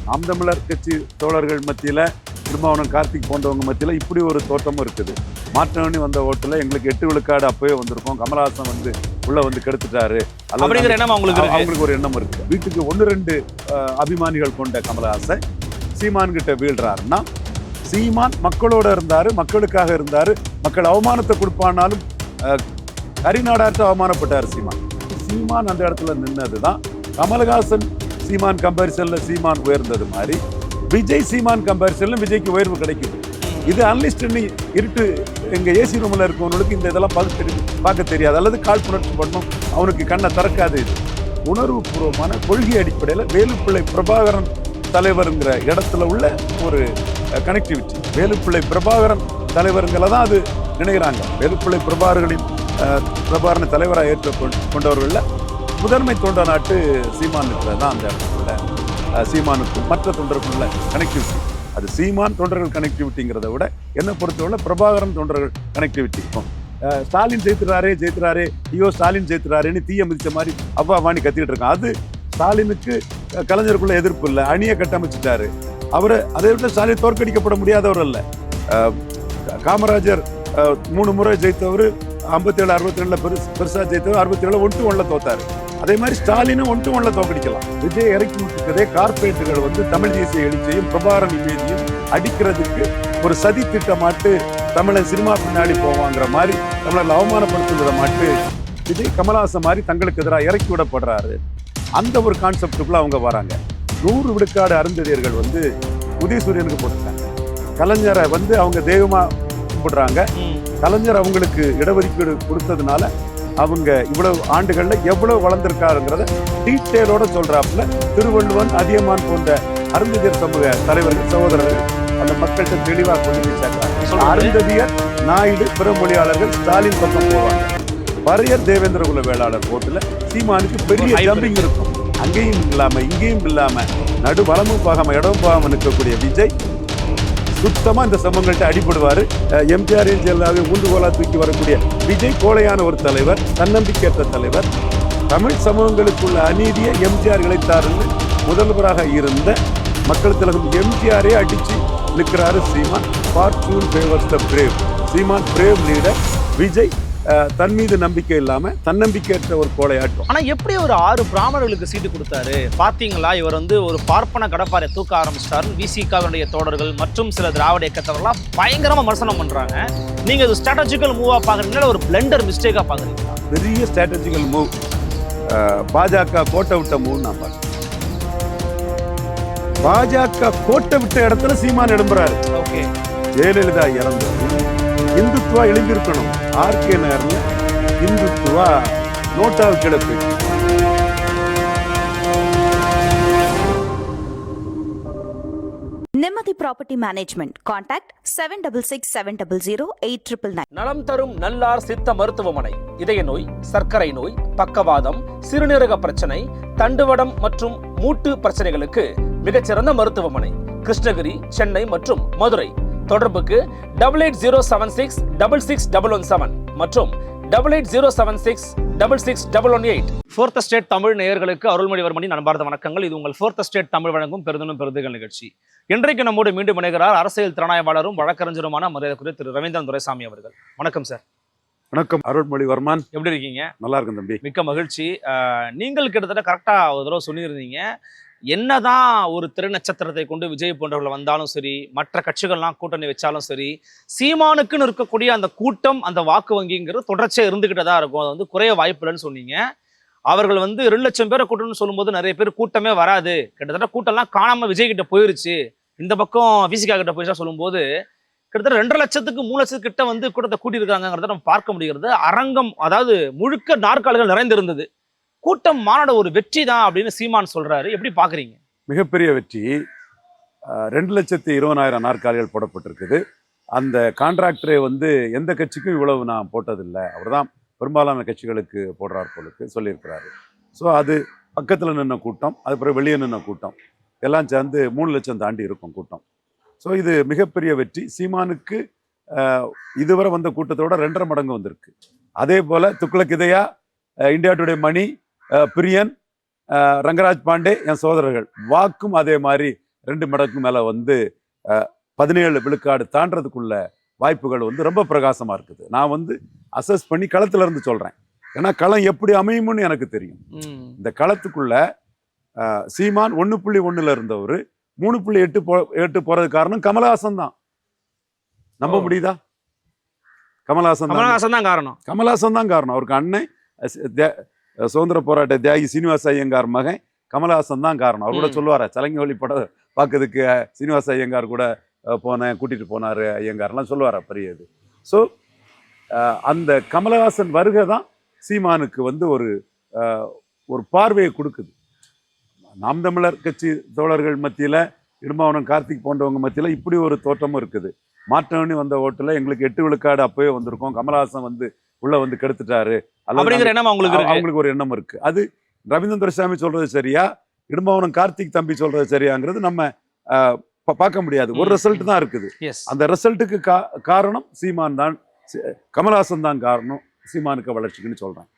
நாம் தமிழர் கட்சி தோழர்கள் மத்தியில், திருமாவளவன், கார்த்திக் போன்றவங்க மத்தியில் இப்படி ஒரு தோற்றமும் இருக்குது. மாற்றவனி வந்த ஓட்டில் எங்களுக்கு 8 விழுக்காடு அப்பவே வந்திருக்கோம், கமலஹாசன் வந்து உள்ள வந்து கெடுத்துட்டாரு அப்படிங்கிற எண்ணம் அவங்களுக்கு ஒரு எண்ணம் இருக்கு. வீட்டுக்கு 1-2 அபிமானிகள் கொண்ட கமலஹாசன் சீமான் கிட்ட வீழ்றாருன்னா, சீமான் மக்களோட இருந்தாரு, மக்களுக்காக இருந்தாரு, மக்கள் அவமானத்தை கொடுப்பானாலும் கரிநாடாற்ற அவமானப்பட்டார் சீமான். சீமான் அந்த இடத்துல நின்னதுதான் கமலஹாசன் சீமான் கம்பேரிசன்ல சீமான் உயர்ந்தது மாதிரி விஜய் சீமான் கம்பேரிசன்ல விஜய்க்கு உயர்வு கிடைக்குது. இது அனலிஸ்ட் இருட்டு எங்க ஏசி ரூம்ல இருக்கவங்களுக்கு இந்த இதெல்லாம் பார்க்க தெரியாது, அல்லது காழ்ப்புணர்ச்சி பண்ணும், அவனுக்கு கண்ணை திறக்காது. இது உணர்வு பூர்வமான கொள்கை அடிப்படையில் வேலுப்பிள்ளை பிரபாகரன் தலைவருங்கிற இடத்துல உள்ள ஒரு கனெக்டிவிட்டி. வேலுப்பிள்ளை பிரபாகரன் தலைவருங்களை தான் அது நினைக்கிறாங்க. வேலுப்பிள்ளை பிரபாகரனை தலைவராக ஏற்ற கொண்டவர்களில் முதன்மை தொண்ட நாட்டு சீமான் இருக்கிறது தான் அந்த இடத்துல சீமானுக்கும் மற்ற தொண்டர்களுக்குள்ள கனெக்டிவிட்டி. அது சீமான் தொண்டர்கள் கனெக்டிவிட்டிங்கிறத விட என்னை பொறுத்தவரை பிரபாகரன் தொண்டர்கள் கனெக்டிவிட்டி. ஸ்டாலின் ஜெயித்துறாரே ஐயோ ஸ்டாலின் ஜெயித்துறாருன்னு தீய மிதிச்ச மாதிரி அப்பா வாணி கத்திக்கிட்டு இருக்கான். அது ஸ்டாலினுக்கு கலைஞருக்குள்ள எதிர்ப்பு இல்லை, அணியை கட்டமைச்சிட்டாரு அவரு. அதை விட ஸ்டாலின் தோற்கடிக்கப்பட முடியாதவர் அல்ல. காமராஜர் 3 முறை ஜெயித்தவர், 57-62 பெருசா ஜெயித்தவர், 67 1-1 தோத்தாரு. அதே மாதிரி ஸ்டாலினும் 1-1 தோக்கடிக்கலாம். விஜய் இறக்கி விட்டுருக்கதே கார்பரேட்டுகள் வந்து தமிழ் தேசிய எழுச்சியையும் பிரபாகரன் இமேஜையும் அடிக்கிறதுக்கு ஒரு சதி திட்டமாட்டு தமிழன் சினிமா பின்னாடி போவாங்கிற மாதிரி தமிழர்கள் அவமானப்படுத்துகிற மாட்டு விஜய் கமலஹாசன் மாதிரி தங்களுக்கு எதிராக இறக்கி விடப்படுறாரு. அந்த ஒரு கான்செப்டுக்குள்ள அவங்க வராங்க. 100 விழுக்காடு அருந்ததியர்கள் வந்து உதயசூரியனுக்கு போட்டுட்டாங்க. கலைஞரை வந்து அவங்க தெய்வமா கும்பிடுறாங்க. கலைஞர் அவங்களுக்கு இடஒதுக்கீடு கொடுத்ததுனால அவங்க இவ்வளவு ஆண்டுகள்ல எவ்வளவு வளர்ந்திருக்காருங்கிறத டீட்டெயிலோட சொல்றாப்புல திருவள்ளுவன், அதியமான் போன்ற அருந்ததியர் சமூக தலைவர்கள், சகோதரர்கள் அந்த மக்கள்கிட்ட தெளிவாக கொண்டு போய் அருந்ததியர், நாயுடு, பிற மொழியாளர்கள் ஸ்டாலின் பக்கம் போவாங்க. பரையர், தேவேந்திர குல வேளாளர் போட்டுல சீமானுக்கு பெரிய ஜம்பிங் இருக்கும். அங்கேயும் இல்லாம இங்கேயும் இல்லாம நடு வலமும் பாகாம இடமும் பாகாம நிற்கக்கூடிய விஜய் சுத்தமா இந்த சமூகங்கள்ட்ட அடிபடுவாரு. எம்ஜிஆர் ஜெயலலிதாவை ஊண்டுகோலா தூக்கி வரக்கூடிய விஜய் கோழையான ஒரு தலைவர், தன்னம்பிக்கையற்ற தலைவர். தமிழ் சமூகங்களுக்குள்ள அநீதியை எம்ஜிஆர் இழைத்தாருன்னு முதல்வராக இருந்த மக்கள் திலகம் எம்ஜிஆரே அடிச்சு நிற்கிறாரு Seeman. Fortune favours the brave. Seeman brave leader. Vijay தன் மீது நம்பிக்கை இல்லாம தன்னம்பிக்கையற்ற ஒரு கோழையாட்டம். ஆனா எப்படி ஒரு 6 பிராமணர்களுக்கு சீட்டு கொடுத்தாரு பாத்தீங்களா? இவர் வந்து ஒரு பார்ப்பன கடப்பாரை தூக்க ஆரம்பிச்சிட்டாரு. விசிகாவுடைய தோழர்கள் மற்றும் சில திராவிட இயக்கத்தவர்களாம் பயங்கரமா விமர்சனம் பண்றாங்க. நீங்க இது ஸ்ட்ராட்டஜிக்கல் மூவா பாக்குறீங்களா, ஒரு பிளண்டர் மிஸ்டேக்கா பாக்குறீங்களா? பெரிய ஸ்ட்ராட்டஜிக்கல் மூவ். பாஜக கோட்டை விட்ட மூவ் நான் பார்க்கிறேன். பாஜக கோட்டை விட்ட இடத்துல சீமான் எழும்புறாரு. ஓகே, ஜெயலலிதா இறந்தது இந்துத்துவா எழுந்திருக்கணும். ஆர்கே நகர்ல இந்துத்துவா நோட்டாவு கிடப்பு. நிம்மதி ப்ராப்பர்ட்டி மேனேஜ்மெண்ட். கான்டாக்ட் 7667008999. நலம் தரும் நல்லார் சித்த மருத்துவமனை. இதய நோய், சர்க்கரை நோய், பக்கவாதம், சிறுநீரக பிரச்சனை, தண்டுவடம் மற்றும் மூட்டு பிரச்சனைகளுக்கு மிகச்சிறந்த மருத்துவமனை. கிருஷ்ணகிரி, சென்னை மற்றும் மதுரை. தொடர்புக்கு 8807666117 மற்றும் 8807666118. ஃபோர்த் ஸ்டேட் தமிழ் நேயர்களுக்கு அருள்மொழிவர்மனின் அன்பார்ந்த வணக்கங்கள். இது உங்கள் ஃபோர்த் ஸ்டேட் தமிழ் வழங்கும் பெருந்தனும் பெருதுகள் நிகழ்ச்சி. இன்றைக்கு நம்மோடு மீண்டும் இணைகிறார் அரசியல் திறனாய்வாளரும் வழக்கறிஞருமான மரியாதைக்குரிய திரு ரவீந்திரன் துரைசாமி அவர்கள். வணக்கம் சார். வணக்கம் அருள்மொழிவர்மன். எப்படி இருக்கீங்க? நல்லா இருக்கும் தம்பி. மிக்க மகிழ்ச்சி. நீங்கள் கிட்டத்தட்ட கரெக்டா ஒரு தடவை சொல்லியிருந்தீங்க, என்னதான் ஒரு திரை நட்சத்திரத்தை கொண்டு விஜய் போன்றவர்கள் வந்தாலும் சரி, மற்ற கட்சிகள்லாம் கூட்டணி வச்சாலும் சரி, சீமானுக்குன்னு இருக்கக்கூடிய அந்த கூட்டம், அந்த வாக்கு வங்கிங்கிறது தொடர்ச்சியாக இருந்துகிட்டே தான் இருக்கும். அது வந்து குறைய வாய்ப்பு இல்லைன்னு சொன்னீங்க. அவர்கள் வந்து 2 லட்சம் பேரை கூட்டணும்னு சொல்லும்போது நிறைய பேர் கூட்டமே வராது, கிட்டத்தட்ட கூட்டம்லாம் காணாம விஜய் கிட்ட போயிருச்சு, இந்த பக்கம் விசிகா கிட்ட போயிடுச்சா சொல்லும்போது கிட்டத்தட்ட 2.5 லட்சத்துக்கு 3 லட்சத்துக்கிட்ட வந்து கூட்டத்தை கூட்டியிருக்காங்கிறத நம்ம பார்க்க முடிகிறது. அரங்கம் அதாவது முழுக்க நாற்காலிகள் நிறைந்திருந்தது. கூட்டம் மாநாடு ஒரு வெற்றி தான் அப்படின்னு சீமான் சொல்றாரு. எப்படி பாக்குறீங்க? மிகப்பெரிய வெற்றி. 2,20,000 நாற்காலிகள் போடப்பட்டிருக்குது. அந்த கான்ட்ராக்டரை வந்து எந்த கட்சிக்கும் இவ்வளவு நான் போட்டதில்லை, அவர் தான் பெரும்பாலான கட்சிகளுக்கு போடுறார் போலுக்கு சொல்லியிருக்கிறாரு. ஸோ அது பக்கத்தில் நின்ன கூட்டம், அது பிறகு வெளியே நின்ன கூட்டம் எல்லாம் சேர்ந்து 3 லட்சம் தாண்டி இருக்கும் கூட்டம். ஸோ இது மிகப்பெரிய வெற்றி. சீமானுக்கு இதுவரை வந்த கூட்டத்தோட 2.5 மடங்கு வந்திருக்கு. அதே போல் துக்ளக் இதயா, இந்தியா டுடே மணி, பிரியன், ரங்கராஜ் பாண்டே, என் சோதரர்கள் வாக்கும் அதே மாதிரி 2 மடங்கு மேல வந்து 17 விழுக்காடு தாண்டறதுக்குள்ள வாய்ப்புகள் வந்து ரொம்ப பிரகாசமா இருக்குது. நான் வந்து அசஸ் பண்ணி களத்துல இருந்து சொல்றேன். ஏன்னா களம் எப்படி அமையும்னு எனக்கு தெரியும். இந்த களத்துக்குள்ள சீமான் 1.1 இருந்தவர் 3.8 போறது காரணம் கமலஹாசன் தான். நம்ப முடியுதா? கமலஹாசன் தான் காரணம். கமலஹாசன் தான் காரணம். அவருக்கு அண்ணன் சுதந்திர போராட்ட தியாகி சீனிவாச ஐயங்கார் மகன் கமலஹாசன் தான் காரணம். அவர் கூட சொல்லுவார சலங்கி படம் பார்க்கறதுக்கு சீனிவாச ஐயங்கார் கூட போனேன், கூட்டிட்டு போனாரு ஐயங்கார்லாம் சொல்லுவார பெரிய இது. ஸோ அந்த கமலஹாசன் வருகை தான் சீமானுக்கு வந்து ஒரு பார்வையை கொடுக்குது. நாம் தமிழர் கட்சி தோழர்கள் மத்தியில, இடும்பாவனம் கார்த்திக் போன்றவங்க மத்தியில இப்படி ஒரு தோற்றமும் இருக்குது. மாற்றம்னு வந்த ஓட்டுல எங்களுக்கு 8 விழுக்காடு அப்பவே வந்திருக்கும், கமலஹாசன் வந்து உள்ள வந்து கெடுத்துட்டாரு அப்படிங்கிற எண்ணம் அவங்களுக்கு ஒரு எண்ணம் இருக்கு. அது ரவீந்திரன் துரைசாமி சொல்றது சரியா, இடும்பாவனம் கார்த்திக் தம்பி சொல்றது சரியாங்கிறது நம்ம பார்க்க முடியாது. ஒரு ரிசல்ட் தான் இருக்குது. அந்த ரிசல்ட்டுக்கு காரணம் சீமான் தான், கமலஹாசன் தான் காரணம் சீமானுக்கு வளர்ச்சிக்குன்னு சொல்றேன்.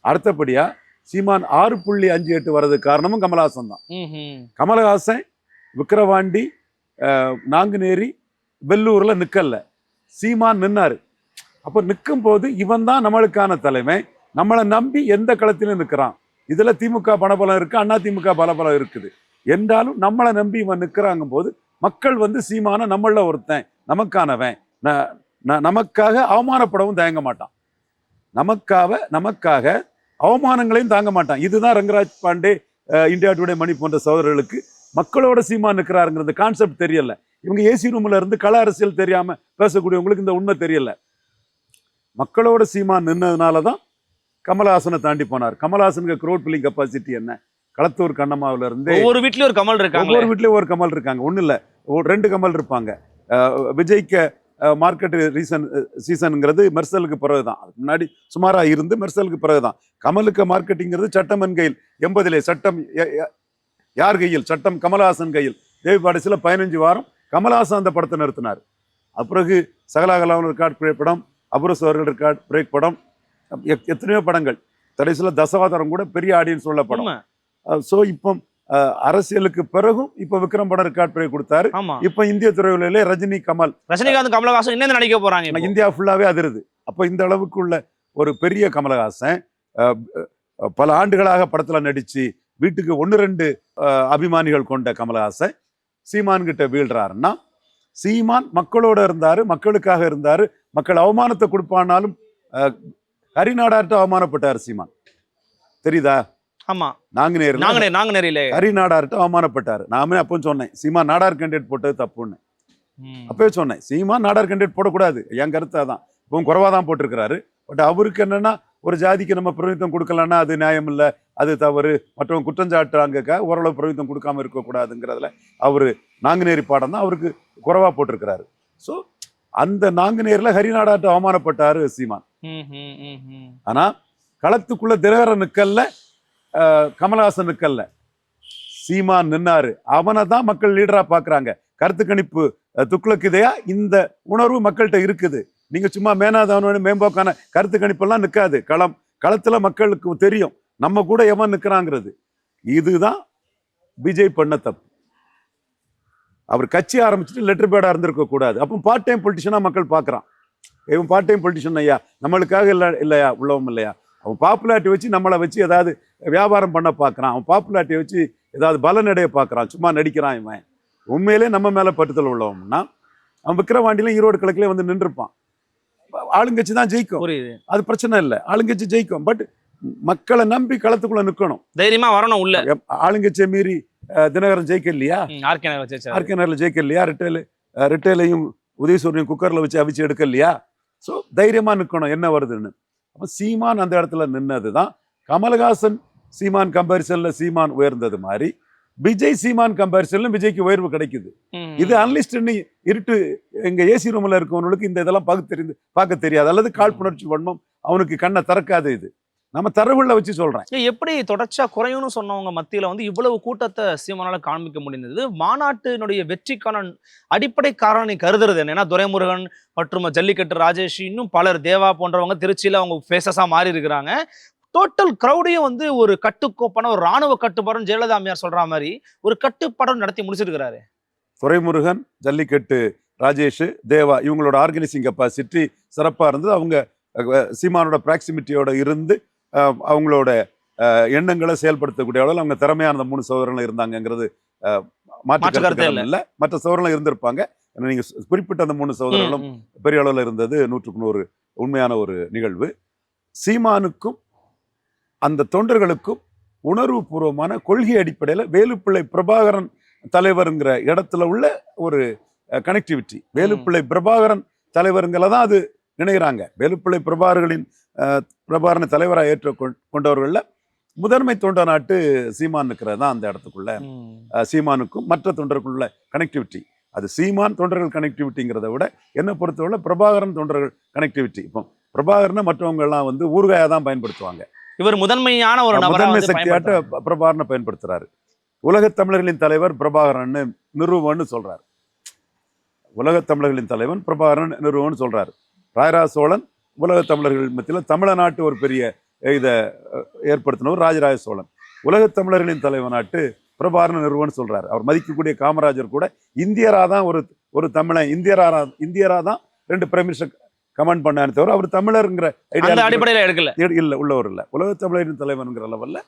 அடுத்தபடியா சீமான் 6.58 வர்றதுக்கு காரணமும் கமலஹாசன் தான். கமலஹாசன் விக்கிரவாண்டி, நாங்குநேரி, வெள்ளூர்ல நிக்கல, சீமான் நின்னாரு. அப்ப நிற்கும் போது இவன் தான் நம்மளுக்கான தலைமை, நம்மளை நம்பி எந்த களத்திலும் நிற்கிறான். இதுல திமுக பணபலம் இருக்கு, அண்ணா திமுக பலபலம் இருக்குது என்றாலும் நம்மளை நம்பி இவன் நிற்கிறாங்க போது மக்கள் வந்து சீமான நம்மள ஒருத்தன், நமக்கானவன், நமக்காக அவமானப்படவும் தயங்க மாட்டான், நமக்காக அவமானங்களையும் தாங்க மாட்டான். இதுதான் ரங்கராஜ் பாண்டே, இந்தியா டுடே மணி போன்ற சகோதரர்களுக்கு மக்களோட சீமான் நிற்கிறாருங்கிறது கான்செப்ட் தெரியல. இவங்க ஏசி ரூம்ல இருந்து கள அரசியல் தெரியாம பேசக்கூடியவங்களுக்கு இந்த உண்மை தெரியல. மக்களோட சீமான் நின்னதுனாலதான் கமலஹாசனை தாண்டி போனார். கமலஹாசனுக்கு க்ரௌட் பில்லிங் கெப்பாசிட்டி என்ன? களத்தூர் கண்ணம்மாவில இருந்து ஒவ்வொரு வீட்லயும் ஒரு கமல் இருக்காங்க, ஒவ்வொரு வீட்லயும் ஒரு கமல் இருக்காங்க. ஒண்ணு இல்ல, 2 கமல் இருப்பாங்க. விஜய்க்கு மார்க்கெட் சீசனுங்கிறது மெர்சலுக்கு பிறகுதான், அதுக்கு முன்னாடி சுமாரா இருந்து மெர்சலுக்கு பிறகுதான். கமலுக்கு மார்க்கெட்டிங்கிறது சட்டமன் கையில், 80 சட்டம் யார் கையில்? சட்டம் கமலஹாசன் கையில். தேவி பாடசில 15 வாரம் கமலஹாசன் அந்த படத்தை நிறுத்தினார். அப்பிறகு சகலாகலாவன் ரெக்கார்ட் பிரேக் படம், அபுரசவர்கள் ரெக்கார்ட் பிரேக் படம், எத்தனையோ படங்கள், கடைசியில் தசவாதரம் கூட பெரிய ஆடியன்ஸ் உள்ள படம். ஸோ இப்போ அரசியலுக்கு பிறகும் இப்ப விக்ரம் படம் ரெக்கார்ட் பிரேக் கொடுத்தாரு. இப்ப இந்திய துறையிலே ரஜினி, ரஜினிகாந்த், கமலஹாசன் என்ன நடிக்க போறாங்க, இந்தியா ஃபுல்லாவே அதிருது. அப்ப இந்த அளவுக்கு உள்ள ஒரு பெரிய கமலஹாசன் பல ஆண்டுகளாக படத்துல நடிச்சு வீட்டுக்கு 1-2 அபிமானிகள் கொண்ட கமலஹாசன் சீமான் கிட்ட வீழ்றாருன்னா, சீமான் மக்களோட இருந்தாரு, மக்களுக்காக இருந்தாரு. மக்கள் அவமானத்தை கொடுப்பானாலும் ஹரிநாடார்ட்ட அவமானப்பட்டாரு சீமான், தெரியுதா? ஆமா, நாங்குநேரியில ஹரிநாடார்ட்ட அவமானப்பட்டாரு. நாமே அப்போ சொன்னேன் சீமான் நாடார் கேண்டிடேட் போட்டது தப்புன்னு. அப்பவே சொன்னேன் சீமான் நாடார் கேண்டிடேட் போடக்கூடாது, என் கருத்து அதான். இப்போ குறைவாதான் போட்டிருக்கிறாரு. பட் அவருக்கு என்னன்னா, ஒரு ஜாதிக்கு நம்ம பிரதிநிதித்துவம் கொடுக்கலன்னா அது நியாயம் இல்லை, அது தவறு, மற்றவங்க குற்றஞ்சாட்டுறாங்க, ஓரளவு பிரதிநிதித்துவம் கொடுக்காம இருக்கக்கூடாதுங்கிறதுல அவரு நாங்குநேரி பாடம் தான் அவருக்கு குறைவா போட்டிருக்கிறாரு. ஸோ அந்த நாங்குநேரில் ஹரிநாடாட்ட அவமானப்பட்டாரு சீமான். ஆனா களத்துக்குள்ள தினகரன் நிக்கல்ல, கமலஹாசன் நிக்கல்ல, சீமான் நின்னாரு. அவனை தான் மக்கள் லீடரா பாக்குறாங்க. கருத்து கணிப்பு துக்ளக்குதையா இந்த உணர்வு மக்கள்கிட்ட இருக்குது. நீங்க சும்மா மேனாதவனு மேம்போக்கான கருத்து கணிப்பெல்லாம் நிற்காது. களத்துல மக்களுக்கு தெரியும் நம்ம கூட எவன் நிற்கிறாங்கிறது. இதுதான் விஜய் பண்ண தப்பு. அவர் கட்சி ஆரம்பிச்சுட்டு லெட்டர் பேடா இருந்திருக்க கூடாது. அப்போ பார்ட் டைம் பொலிட்டிஷனா மக்கள் பாக்குறான். இவன் பார்ட் டைம் பொலிட்டிஷன் ஐயா, நம்மளுக்காக இல்லையா உள்ளவம் இல்லையா? அவன் பாப்புலாரிட்டி வச்சு நம்மளை வச்சு ஏதாவது வியாபாரம் பண்ண பார்க்குறான். அவன் பாப்புலாரிட்டியை வச்சு ஏதாவது பலனடைய பார்க்குறான், சும்மா நடிக்கிறான். இவன் உண்மையிலே நம்ம மேலே பட்டுதல் உள்ளவன்னா அவன் விக்கிரவாண்டியில ஈரோடு கிழக்குல வந்து நின்றுப்பான். ஆளுங்கட்சி தான் ஜெயிக்கும், அது பிரச்சனை இல்லை, ஆளுங்கட்சி ஜெயிக்கும். பட் மக்களை நம்பி களத்துக்குள்ள நிற்கணும், தைரியமா வரணும் உள்ள. ஆளுங்கட்சியை மீறி தினகரன் ஜெயிக்க இல்லையா? ஆர்கே நகர்ல ஜெயிக்க இல்லையா? ரிட்டைலையும் உதயசூரியன் குக்கர்ல வச்சு அவிச்சு எடுக்க இல்லையா? ஸோ தைரியமா நிற்கணும் என்ன வருதுன்னு. அப்ப சீமான் அந்த இடத்துல நின்னதுதான். கமலஹாசன் சீமான் கம்பேரிசன்ல சீமான் உயர்ந்தது மாதிரி விஜய் சீமான் கம்பேரிசன்ல விஜய்க்கு உயர்வு கிடைக்குது. இது அன்லிஸ்ட் இருட்டு எங்க ஏசி ரூம்ல இருக்கவனுக்கு இந்த இதெல்லாம் பார்க்க தெரியாது, அல்லது காழ்ப்புணர்ச்சி வன்மம் அவனுக்கு கண்ணை திறக்காது. இது நம்ம தரவுள்ள வச்சு சொல்றேன். எப்படி தொடர்ச்சியா குறையும்னு சொன்னவங்க மத்தியில வந்து இவ்வளவு கூட்டத்தை சீமானால காண்பிக்க முடிந்தது? மாநாட்டினுடைய வெற்றிக்கான அடிப்படை காரணம் நீ கருதுறது என்ன? துரைமுருகன் மற்றும் ஜல்லிக்கட்டு ராஜேஷ், இன்னும் பலர், தேவா போன்றவங்க திருச்சியில அவங்க ஃபேஸஸா மாறி இருக்கிறாங்க. டோட்டல் கிரௌடையும் வந்து ஒரு கட்டுக்கோப்பான ஒரு ராணுவ கட்டுப்பாடு ஜெயலலிதா அம்மையார் சொல்ற மாதிரி ஒரு கட்டுப்பாடம் நடத்தி முடிச்சிருக்கிறாரு. துரைமுருகன், ஜல்லிக்கட்டு ராஜேஷ், தேவா இவங்களோட ஆர்கனைசிங் கெப்பாசிட்டி சிறப்பா இருந்தது. அவங்க சீமானோட ப்ராக்சிமிட்டியோட இருந்து அவங்களோட எண்ணங்களை செயல்படுத்தக்கூடிய அளவில் அவங்க திறமையான அந்த 3 சகோதரர்கள் இருந்தாங்கிறது மாற்று கருத்து இல்லை. மற்ற சகோதரர்கள் இருந்திருப்பாங்க. நீங்க குறிப்பிட்ட அந்த 3 சகோதரர்களும் பெரிய அளவில் இருந்தது 100க்கு 100 உண்மையான ஒரு நிகழ்வு. சீமானுக்கும் அந்த தொண்டர்களுக்கும் உணர்வு பூர்வமான கொள்கை அடிப்படையில் வேலுப்பிள்ளை பிரபாகரன் தலைவருங்கிற இடத்துல உள்ள ஒரு கனெக்டிவிட்டி, வேலுப்பிள்ளை பிரபாகரன் தலைவருங்களை தான் அது நினைக்கிறாங்க. வேலுப்பிள்ளை பிரபாகரனை தலைவராக ஏற்ற கொண்டவர்கள்ல முதன்மை தொண்ட நாட்டு சீமான் இருக்கிறது தான் அந்த இடத்துக்குள்ள. சீமானுக்கும் மற்ற தொண்டர்களுக்குள்ள கனெக்டிவிட்டி, அது சீமான் தொண்டர்கள் கனெக்டிவிட்டிங்கிறத விட என்ன பொறுத்தவரை பிரபாகரன் தொண்டர்கள் கனெக்டிவிட்டி. இப்போ பிரபாகரனை மற்றவங்க எல்லாம் வந்து ஊர்காயா தான் பயன்படுத்துவாங்க. இவர் முதன்மையான ஒரு முதன்மை சக்தியாட்ட பிரபாகரனை பயன்படுத்துறாரு. உலகத் தமிழர்களின் தலைவர் பிரபாகரன் நிறுவன்னு சொல்றாரு. உலகத் தமிழர்களின் தலைவன் பிரபாகரன் நிறுவன்னு சொல்றாரு. ராயராஜ சோழன் உலகத் தமிழர்கள் மத்தியில் தமிழநாட்டு ஒரு பெரிய இதை ஏற்படுத்தினவர் ராஜராஜ சோழன். உலகத் தமிழர்களின் தலைவனாட்டு பிரபாகரன் நிறுவன்னு சொல்றாரு. அவர் மதிக்கக்கூடிய காமராஜர் கூட இந்தியரா தான் ஒரு தமிழன் இந்தியரா தான் 2 பிரைம் மினிஸ்டர் கமெண்ட் பண்ணான்னு தவிர அவர் தமிழருங்கிற அடிப்படையில் எடுக்கல இல்ல உள்ளவர் இல்லை. உலகத் தமிழரின் தலைவனுங்கிற லெவல்ல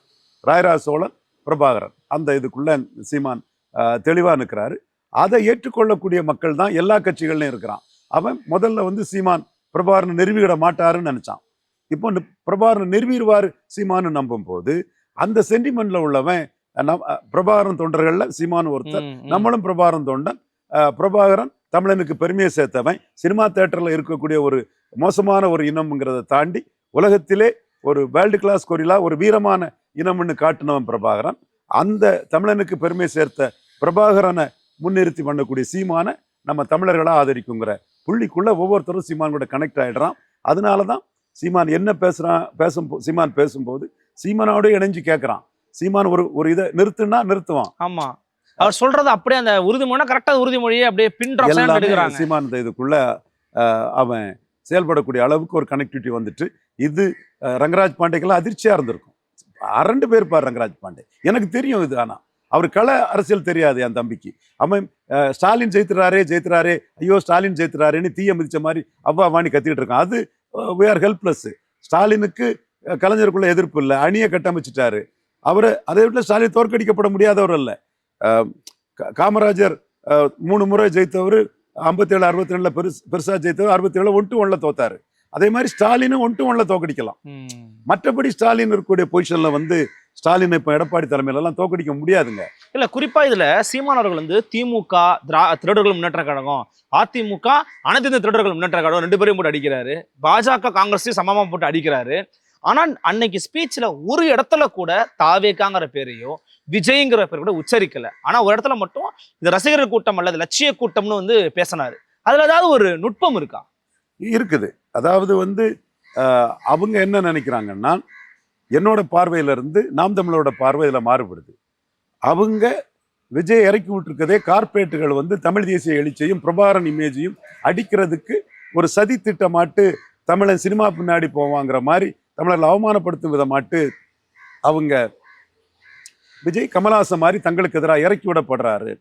ராயராஜ சோழன் பிரபாகரன் அந்த இதுக்குள்ள சீமான் தெளிவா நிற்கிறாரு. அதை ஏற்றுக்கொள்ளக்கூடிய மக்கள் தான் எல்லா கட்சிகள்லையும் இருக்கிறான். அவன் முதல்ல வந்து சீமான் பிரபாகரனை நிறுவிட மாட்டாருன்னு நினைச்சான். இப்போ பிரபாகரனை நிறுவிடுவாரு சீமானு நம்பும் போது அந்த சென்டிமெண்ட்ல உள்ளவன் பிரபாகரன் தொண்டர்கள்ல சீமான் ஒருத்தர், நம்மளும் பிரபாகரன் தொண்டன். பிரபாகரன் தமிழனுக்கு பெருமையை சேர்த்தவன், சினிமா தியேட்டர்ல இருக்கக்கூடிய ஒரு மோசமான ஒரு இனம்ங்கிறத தாண்டி உலகத்திலே ஒரு வேர்ல்டு கிளாஸ் கொரிலா ஒரு வீரமான இனம்னு காட்டினவன் பிரபாகரன். அந்த தமிழனுக்கு பெருமை சேர்த்த பிரபாகரனை முன்னிறுத்தி பண்ணக்கூடிய சீமான நம்ம தமிழர்களா ஆதரிக்குங்கிற புள்ளிக்குள்ள ஒவ்வொருத்தரும் சீமான் கூட கனெக்ட் ஆயிடுறான். அதனாலதான் சீமான் என்ன சீமான் பேசும்போது சீமானோட இணைஞ்சு கேட்கிறான். சீமான் ஒரு இதை நிறுத்துனா நிறுத்துவான். ஆமா, அவர் சொல்றது அப்படியே அந்த உறுதிமொழி கரெக்டா உறுதிமொழியை அப்படியே பின்றாங்க. சீமான் இதுக்குள்ள அவன் செயல்படக்கூடிய அளவுக்கு ஒரு கனெக்டிவிட்டி வந்துட்டு இது ரங்கராஜ் பாண்டேக்கெல்லாம் அதிர்ச்சியா இருந்திருக்கும். 2 பேர் பாரு ரங்கராஜ் பாண்டே, எனக்கு தெரியும் இது. ஆனா அவர் கள அரசியல் தெரியாது என் தம்பிக்கு. அவன் ஸ்டாலின் ஜெயித்துறாரே ஐயோ ஸ்டாலின் ஜெயித்துறாருன்னு தீய மிதிச்ச மாதிரி அவ்வா வாணி கத்திட்டு இருக்கான். அது we are helpless. ஸ்டாலினுக்கு கலைஞருக்குள்ள எதிர்ப்பு இல்லை, அணியை கட்டமைச்சிட்டாரு அவரு. அதை விட ஸ்டாலின் தோற்கடிக்கப்பட முடியாதவர் அல்ல. காமராஜர் 3 முறை ஜெயித்தவர், 57 62ல பெருசா ஜெயித்தவர், 67 1-1 தோத்தாரு. அதே மாதிரி ஸ்டாலினும் 1-1 தோக்கடிக்கலாம். மற்றபடி ஸ்டாலின் இருக்கக்கூடிய பொசிஷன்ல வந்து ஸ்டாலின் இப்ப எடப்பாடி தலைமையில எல்லாம் தோக்கடிக்க முடியாதுங்க. இல்ல, குறிப்பா இதுல சீமான் அவர்கள் வந்து திமுக திருடர்கள் முன்னேற்ற கழகம், அதிமுக அனைத்து இந்த திருடர்கள் முன்னேற்ற கழகம் 2 பேரையும் போட்டு அடிக்கிறாரு. பாஜக காங்கிரஸையும் சமமா போட்டு அடிக்கிறாரு. ஆனா அன்னைக்கு ஸ்பீச்ல ஒரு இடத்துல கூட தாவேக்காங்கிற பேரையோ விஜய்ங்கிற பேர் கூட உச்சரிக்கல. ஆனா ஒரு இடத்துல மட்டும் இது ரசிகர் கூட்டம் அல்லது லட்சிய கூட்டம்னு வந்து பேசினாரு. அதுல ஏதாவது ஒரு நுட்பம் இருக்கா? இருக்குது. அதாவது வந்து அவங்க என்ன நினைக்கிறாங்கன்னா, என்னோட பார்வையில இருந்து நாம் தமிழோட பார்வை இதுல மாறுபடுது. அவங்க விஜய் இறக்கி விட்டுருக்கதே கார்பரேட்டுகள் வந்து தமிழ் தேசிய எழுச்சியையும் பிரபாகரன் இமேஜையும் அடிக்கிறதுக்கு ஒரு சதி திட்டமாட்டு தமிழன் சினிமா பின்னாடி போவாங்கிற மாதிரி தமிழர்கள் அவமானப்படுத்தும் விதமாட்டு அவங்க விஜய் கமல்ஹாசன் மாதிரி தங்களுக்கு எதிராக இறக்கி விடப்படுறாரு.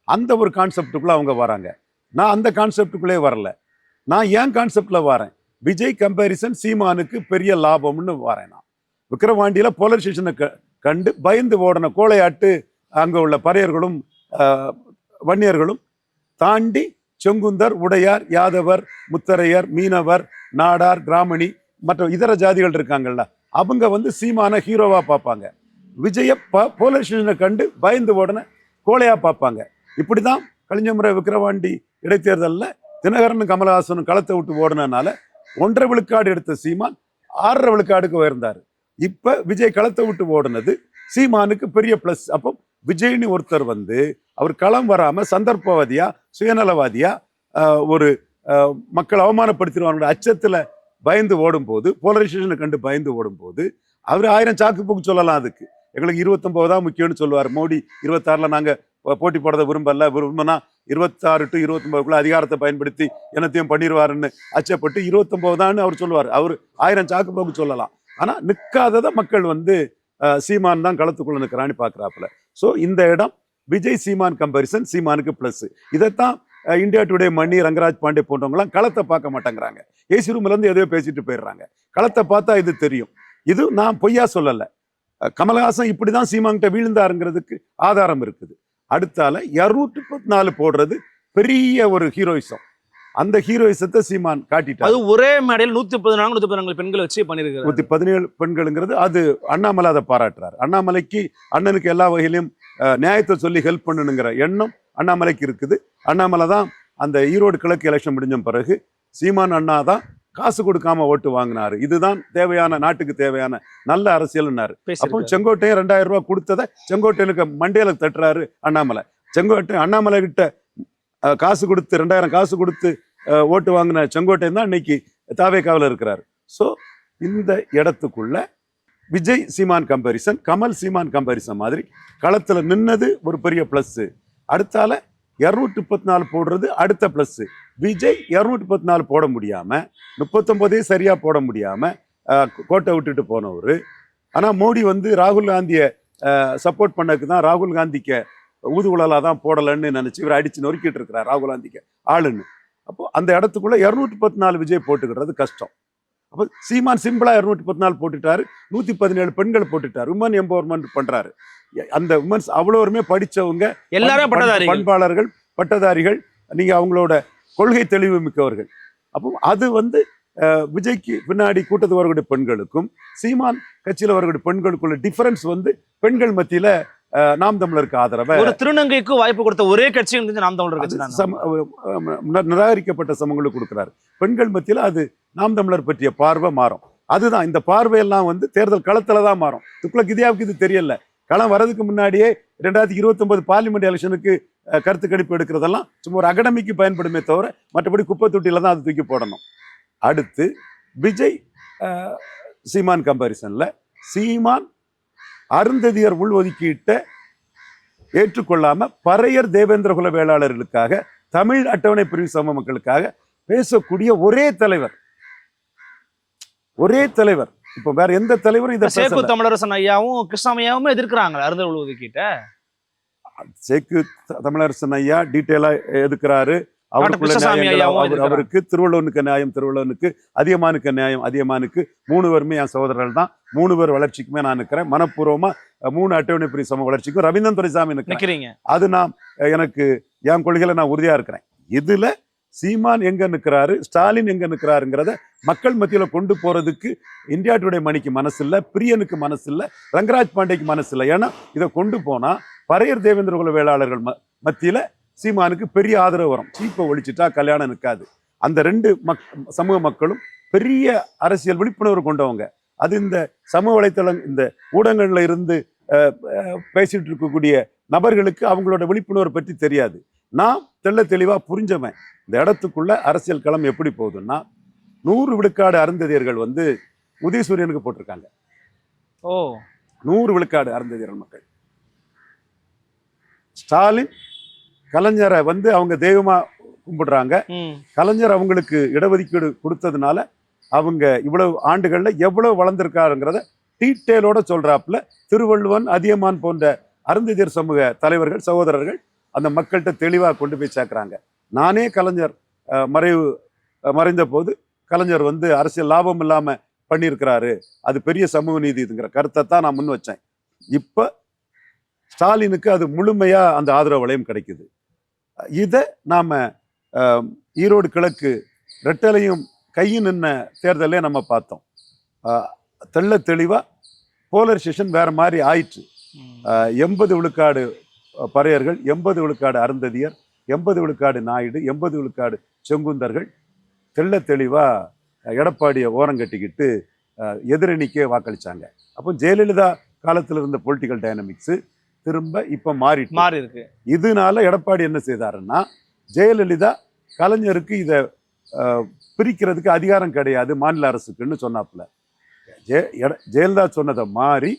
அந்த ஒரு கான்செப்டுக்குள்ள அவங்க வராங்க. நான் அந்த கான்செப்டுக்குள்ளே வரல. நான் ஏன் கான்செப்ட்ல வரேன், விஜய் கம்பேரிசன் சீமானுக்கு பெரிய லாபம்னு வரேன். நான் விக்கிரவாண்டியில போலரைசேஷனை கண்டு பயந்து ஓடன கோளையாட்டு அங்க உள்ள பறையர்களும் வன்னியர்களும் தாண்டி செங்குந்தர், உடையார், யாதவர், முத்தரையர், மீனவர், நாடார், கிராமணி மற்ற இதர ஜாதிகள் இருக்காங்கல்ல, அவங்க வந்து சீமான ஹீரோவா பார்ப்பாங்க. விஜய போலரைசேஷனை கண்டு பயந்து ஓடன கோளையா பார்ப்பாங்க. இப்படிதான் கழிஞ்ச முறை விக்கிரவாண்டி இடைத்தேர்தலில் தினகரன் கமல்ஹாசனும் களத்தை விட்டு ஓடுனதுனால 1.5 விழுக்காடு எடுத்த சீமான் 6.5 விழுக்காடுக்கு உயர்ந்தாரு. இப்ப விஜய் களத்தை விட்டு ஓடுனது சீமானுக்கு பெரிய பிளஸ். அப்போ விஜய்னு ஒருத்தர் வந்து அவர் களம் வராம சந்தர்ப்பவாதியா சுயநலவாதியா ஒரு மக்கள் அவமானப்படுத்திடுவாங்க அச்சத்துல பயந்து ஓடும் போது, போலரைசேஷனை கண்டு பயந்து ஓடும் போது அவர் 1000 சாக்கு போக்கு சொல்லலாம். அதுக்கு எங்களுக்கு 29 தான் முக்கியம்னு சொல்லுவார். மோடி 26ல நாங்க போட்டி போடுறத விரும்பினா 26 to 29க்குள்ள அதிகாரத்தை பயன்படுத்தி என்னத்தையும் பண்ணிடுவாருன்னு அச்சப்பட்டு 29 தான் அவர் சொல்லுவார். அவர் 1000 சாக்கு போக்கு சொல்லலாம். ஆனா நிற்காததை மக்கள் வந்து சீமான் தான் களத்துக்குள்ள நிற்கிறான்னு பாக்குறாப்புல. ஸோ இந்த இடம் விஜய் சீமான் கம்பாரிசன் சீமானுக்கு பிளஸ். இதைத்தான் இந்தியா டுடே மணி, ரங்கராஜ் பாண்டே போன்றவங்கலாம் களத்தை பார்க்க மாட்டேங்கிறாங்க. ஏசி ரூம்ல இருந்து எதையோ பேசிட்டு போயிடுறாங்க. களத்தை பார்த்தா இது தெரியும். இது நான் பொய்யா சொல்லல. கமலஹாசன் இப்படிதான் சீமான்கிட்ட வீழ்ந்தாருங்கிறதுக்கு ஆதாரம் இருக்குது. அடுத்தால 234 போடுறது பெரிய ஒரு ஹீரோயிசம். அந்த ஹீரோயிசத்தை சீமான் காட்டிட்டார். அது ஒரே மேடையில் 114 பெண்களை வச்சு பண்ணிருக்காரு. 117 பெண்கள்ங்கிறது அது அண்ணாமலை அதை பாராட்டுறாரு. அண்ணாமலைக்கு அண்ணனுக்கு எல்லா வகையிலும் நியாயத்தை சொல்லி ஹெல்ப் பண்ணணுங்கிற எண்ணம் அண்ணாமலைக்கு இருக்குது. அண்ணாமலை தான் அந்த ஈரோடு கிழக்கு எலெக்ஷன் முடிஞ்ச பிறகு சீமான் அண்ணா தான் காசு கொடுக்காம ஓட்டு வாங்கினாரு. இதுதான் தேவையான, நாட்டுக்கு தேவையான நல்ல அரசியல்னாரு. அப்போ செங்கோட்டையன் 2000 ரூபாய் கொடுத்ததை செங்கோட்டையனுக்கு மண்டையில தட்டுறாரு அண்ணாமலை. அண்ணாமலை கிட்ட காசு கொடுத்து 2000 காசு கொடுத்து ஓட்டு வாங்கின செங்கோட்டையன் தான் இன்னைக்கு தாவேகாவில் இருக்கிறாரு. ஸோ இந்த இடத்துக்குள்ள விஜய் சீமான் கம்பாரிசன், கமல் சீமான் கம்பாரிசன் மாதிரி களத்துல நின்னது ஒரு பெரிய பிளஸ். அடுத்தால 234 போடுறது அடுத்த பிளஸ். விஜய் 234 போட முடியாம 39 சரியா போட முடியாம கோட்டை விட்டுட்டு போனவர். ஆனா மோடி வந்து ராகுல் காந்தியை சப்போர்ட் பண்ணதுக்கு தான் ராகுல் காந்திக்கு ஊதுகுழலா தான் போடலன்னு நினைச்சு இவர் அடிச்சு நொறுக்கிட்டு இருக்கிறார் ராகுல் காந்திக்கு ஆளுன்னு. அப்போ அந்த இடத்துக்குள்ள 234 விஜய் போட்டுக்கிடுறது கஷ்டம். அப்போ சீமான் சிம்பிளா 234 போட்டுட்டாரு. 117 பெண்கள் போட்டுட்டாரு. உமன் எம்பவர்மெண்ட் பண்றாரு. அந்த உமன்ஸ் அவ்வளோருமே படிச்சவங்க, எல்லாரும் பண்பாளர்கள், பட்டதாரிகள். நீங்க அவங்களோட கொள்கை தெளிவு மிக்கவர்கள். அப்போ அது வந்து விஜய்க்கு பின்னாடி கூட்டத்து வரக்கூடிய பெண்களுக்கும் சீமான் கட்சியில் வரக்கூடிய பெண்களுக்குள்ள டிஃபரன்ஸ் வந்து பெண்கள் மத்தியில நாம் தமிழருக்கு ஆதரவை, ஒரு திருநங்கைக்கு வாய்ப்பு கொடுத்த ஒரே கட்சி நாம் தமிழர் கட்சி. நிராகரிக்கப்பட்ட சமங்களுக்கு கொடுக்கிறாரு. பெண்கள் மத்தியில அது நாம் தமிழர் பற்றிய பார்வை மாறும். அதுதான் இந்த பார்வையெல்லாம் வந்து தேர்தல் களத்துல தான் மாறும். துக்ளக் இந்தியாவுக்கு இது தெரியல. களம் வரதுக்கு முன்னாடியே 2029 பார்லிமெண்ட் எலெக்ஷனுக்கு கருத்து கணிப்பு எடுக்கிறதெல்லாம் சும்மா ஒரு அகடமிக்கு பயன்படுமே தவிர மற்றபடி குப்பை தொட்டியில தான் அது தூக்கி போடணும். அடுத்து விஜய் சீமான் கம்பாரிசன்ல சீமான் அருந்ததியர் உள்ஒதுக்கீட்டை ஏற்றுக்கொள்ளாம பறையர் தேவேந்திரகுல வேளாளர்களுக்காக, தமிழ் அட்டவணை பிரிவு சம மக்களுக்காக பேசக்கூடிய ஒரே தலைவர். இப்ப வேற எந்த தலைவரும் இதை சேக்கு தமிழரசன் ஐயாவும் கிருஷ்ணமையாவும் எதிர்க்கிறாங்க அருந்ததியர் உள்ஒதுக்கீட்டை. சேக்கு தமிழரசன் ஐயா டீட்டெயிலா எதுக்குறாரு. அவருக்கு திருவள்ளுவனுக்கு நியாயம் திருவள்ளுவனுக்கு, அதியமானுக்கு நியாயம் அதியமானுக்கு. 3 பேருமே என் சகோதரர்கள் தான். 3 பேர் வளர்ச்சிக்குமே நான் நிற்கிறேன். மனப்பூர்வமா 3 அட்டவணை பிரிவு சம வளர்ச்சிக்கும் ரவீந்திரன் துரைசாமி நிற்கிறீங்க. அது நான் எனக்கு என் கொள்கையில நான் உறுதியா இருக்கிறேன். இதுல சீமான் எங்க நிற்கிறாரு, ஸ்டாலின் எங்க நிற்கிறாருங்கிறத மக்கள் மத்தியில கொண்டு போறதுக்கு இந்தியா டுடே மணிக்கு மனசு இல்லை, பிரியனுக்கு மனசு இல்லை, ரங்கராஜ் பாண்டேக்கு மனசு இல்லை. ஏன்னா இதை கொண்டு போனா பறையர் தேவேந்திரகுல வேளாளர்கள் மத்தியில சீமானுக்கு பெரிய ஆதரவு வரும். சீப்பை ஒழிச்சிட்டா கல்யாணம் நிற்காது. அந்த 2 சமூக மக்களும் பெரிய அரசியல் விழிப்புணர்வு கொண்டவங்க. அது இந்த சமூக வலைத்தளம், இந்த ஊடகங்கள்ல இருந்து பேசிட்டு இருக்கக்கூடிய நபர்களுக்கு அவங்களோட விழிப்புணர்வு பற்றி தெரியாது. நான் தெள்ள தெளிவா புரிஞ்சவன். இந்த இடத்துக்குள்ள அரசியல் களம் எப்படி போகுதுன்னா, 100 விழுக்காடு அருந்ததியர்கள் வந்து உதயசூரியனுக்கு போட்டிருக்காங்க. 100 விழுக்காடு அருந்ததியர்கள் மக்கள். ஸ்டாலின் கலைஞரை வந்து அவங்க தெய்வமா கும்பிடுறாங்க. கலைஞர் அவங்களுக்கு இடஒதுக்கீடு கொடுத்ததுனால அவங்க இவ்வளவு ஆண்டுகள்ல எவ்வளவு வளர்ந்திருக்காருங்கிறத டீட்டெயிலோட சொல்றாப்புல திருவள்ளுவன், அதியமான் போன்ற அருந்ததியர் சமூக தலைவர்கள், சகோதரர்கள் அந்த மக்கள்கிட்ட தெளிவாக கொண்டு போய் சேர்க்கிறாங்க. நானே கலைஞர் மறைந்த போது கலைஞர் வந்து அரசியல் லாபம் இல்லாம பண்ணியிருக்கிறாரு, அது பெரிய சமூக நீதிங்கிற கருத்தை தான் நான் முன் வச்சேன். இப்ப ஸ்டாலினுக்கு அது முழுமையா அந்த ஆதரவு வளையம் கிடைக்குது. இதை நாம ஈரோடு கிழக்கு ரெட்டலையும் கையும் நின்ன தேர்தலே நம்ம பார்த்தோம். தெள்ள தெளிவா போலரைசேஷன் வேற மாதிரி ஆயிற்று. 80 விழுக்காடு பறையர்கள், 80 விழுக்காடு அருந்ததியர், 80 விழுக்காடு நாயுடு, 80 விழுக்காடு செங்குந்தர்கள் தெள்ள தெளிவா எடப்பாடியை ஓரங்கட்டிக்கிட்டு எதிரணிக்கே வாக்களிச்சாங்க. அப்போ ஜெயலலிதா காலத்தில் இருந்த பொலிட்டிக்கல் டைனமிக்ஸ் திரும்ப இப்ப மாறி இருக்கு. இதனால எடப்பாடி என்ன செய்தாருன்னா, ஜெயலலிதா கலைஞருக்கு இதை பிரிக்கிறதுக்கு அதிகாரம் கிடையாது மாநில அரசுக்குன்னு சொன்னாப்புல. ஜெயலலிதா சொன்னதை மாறி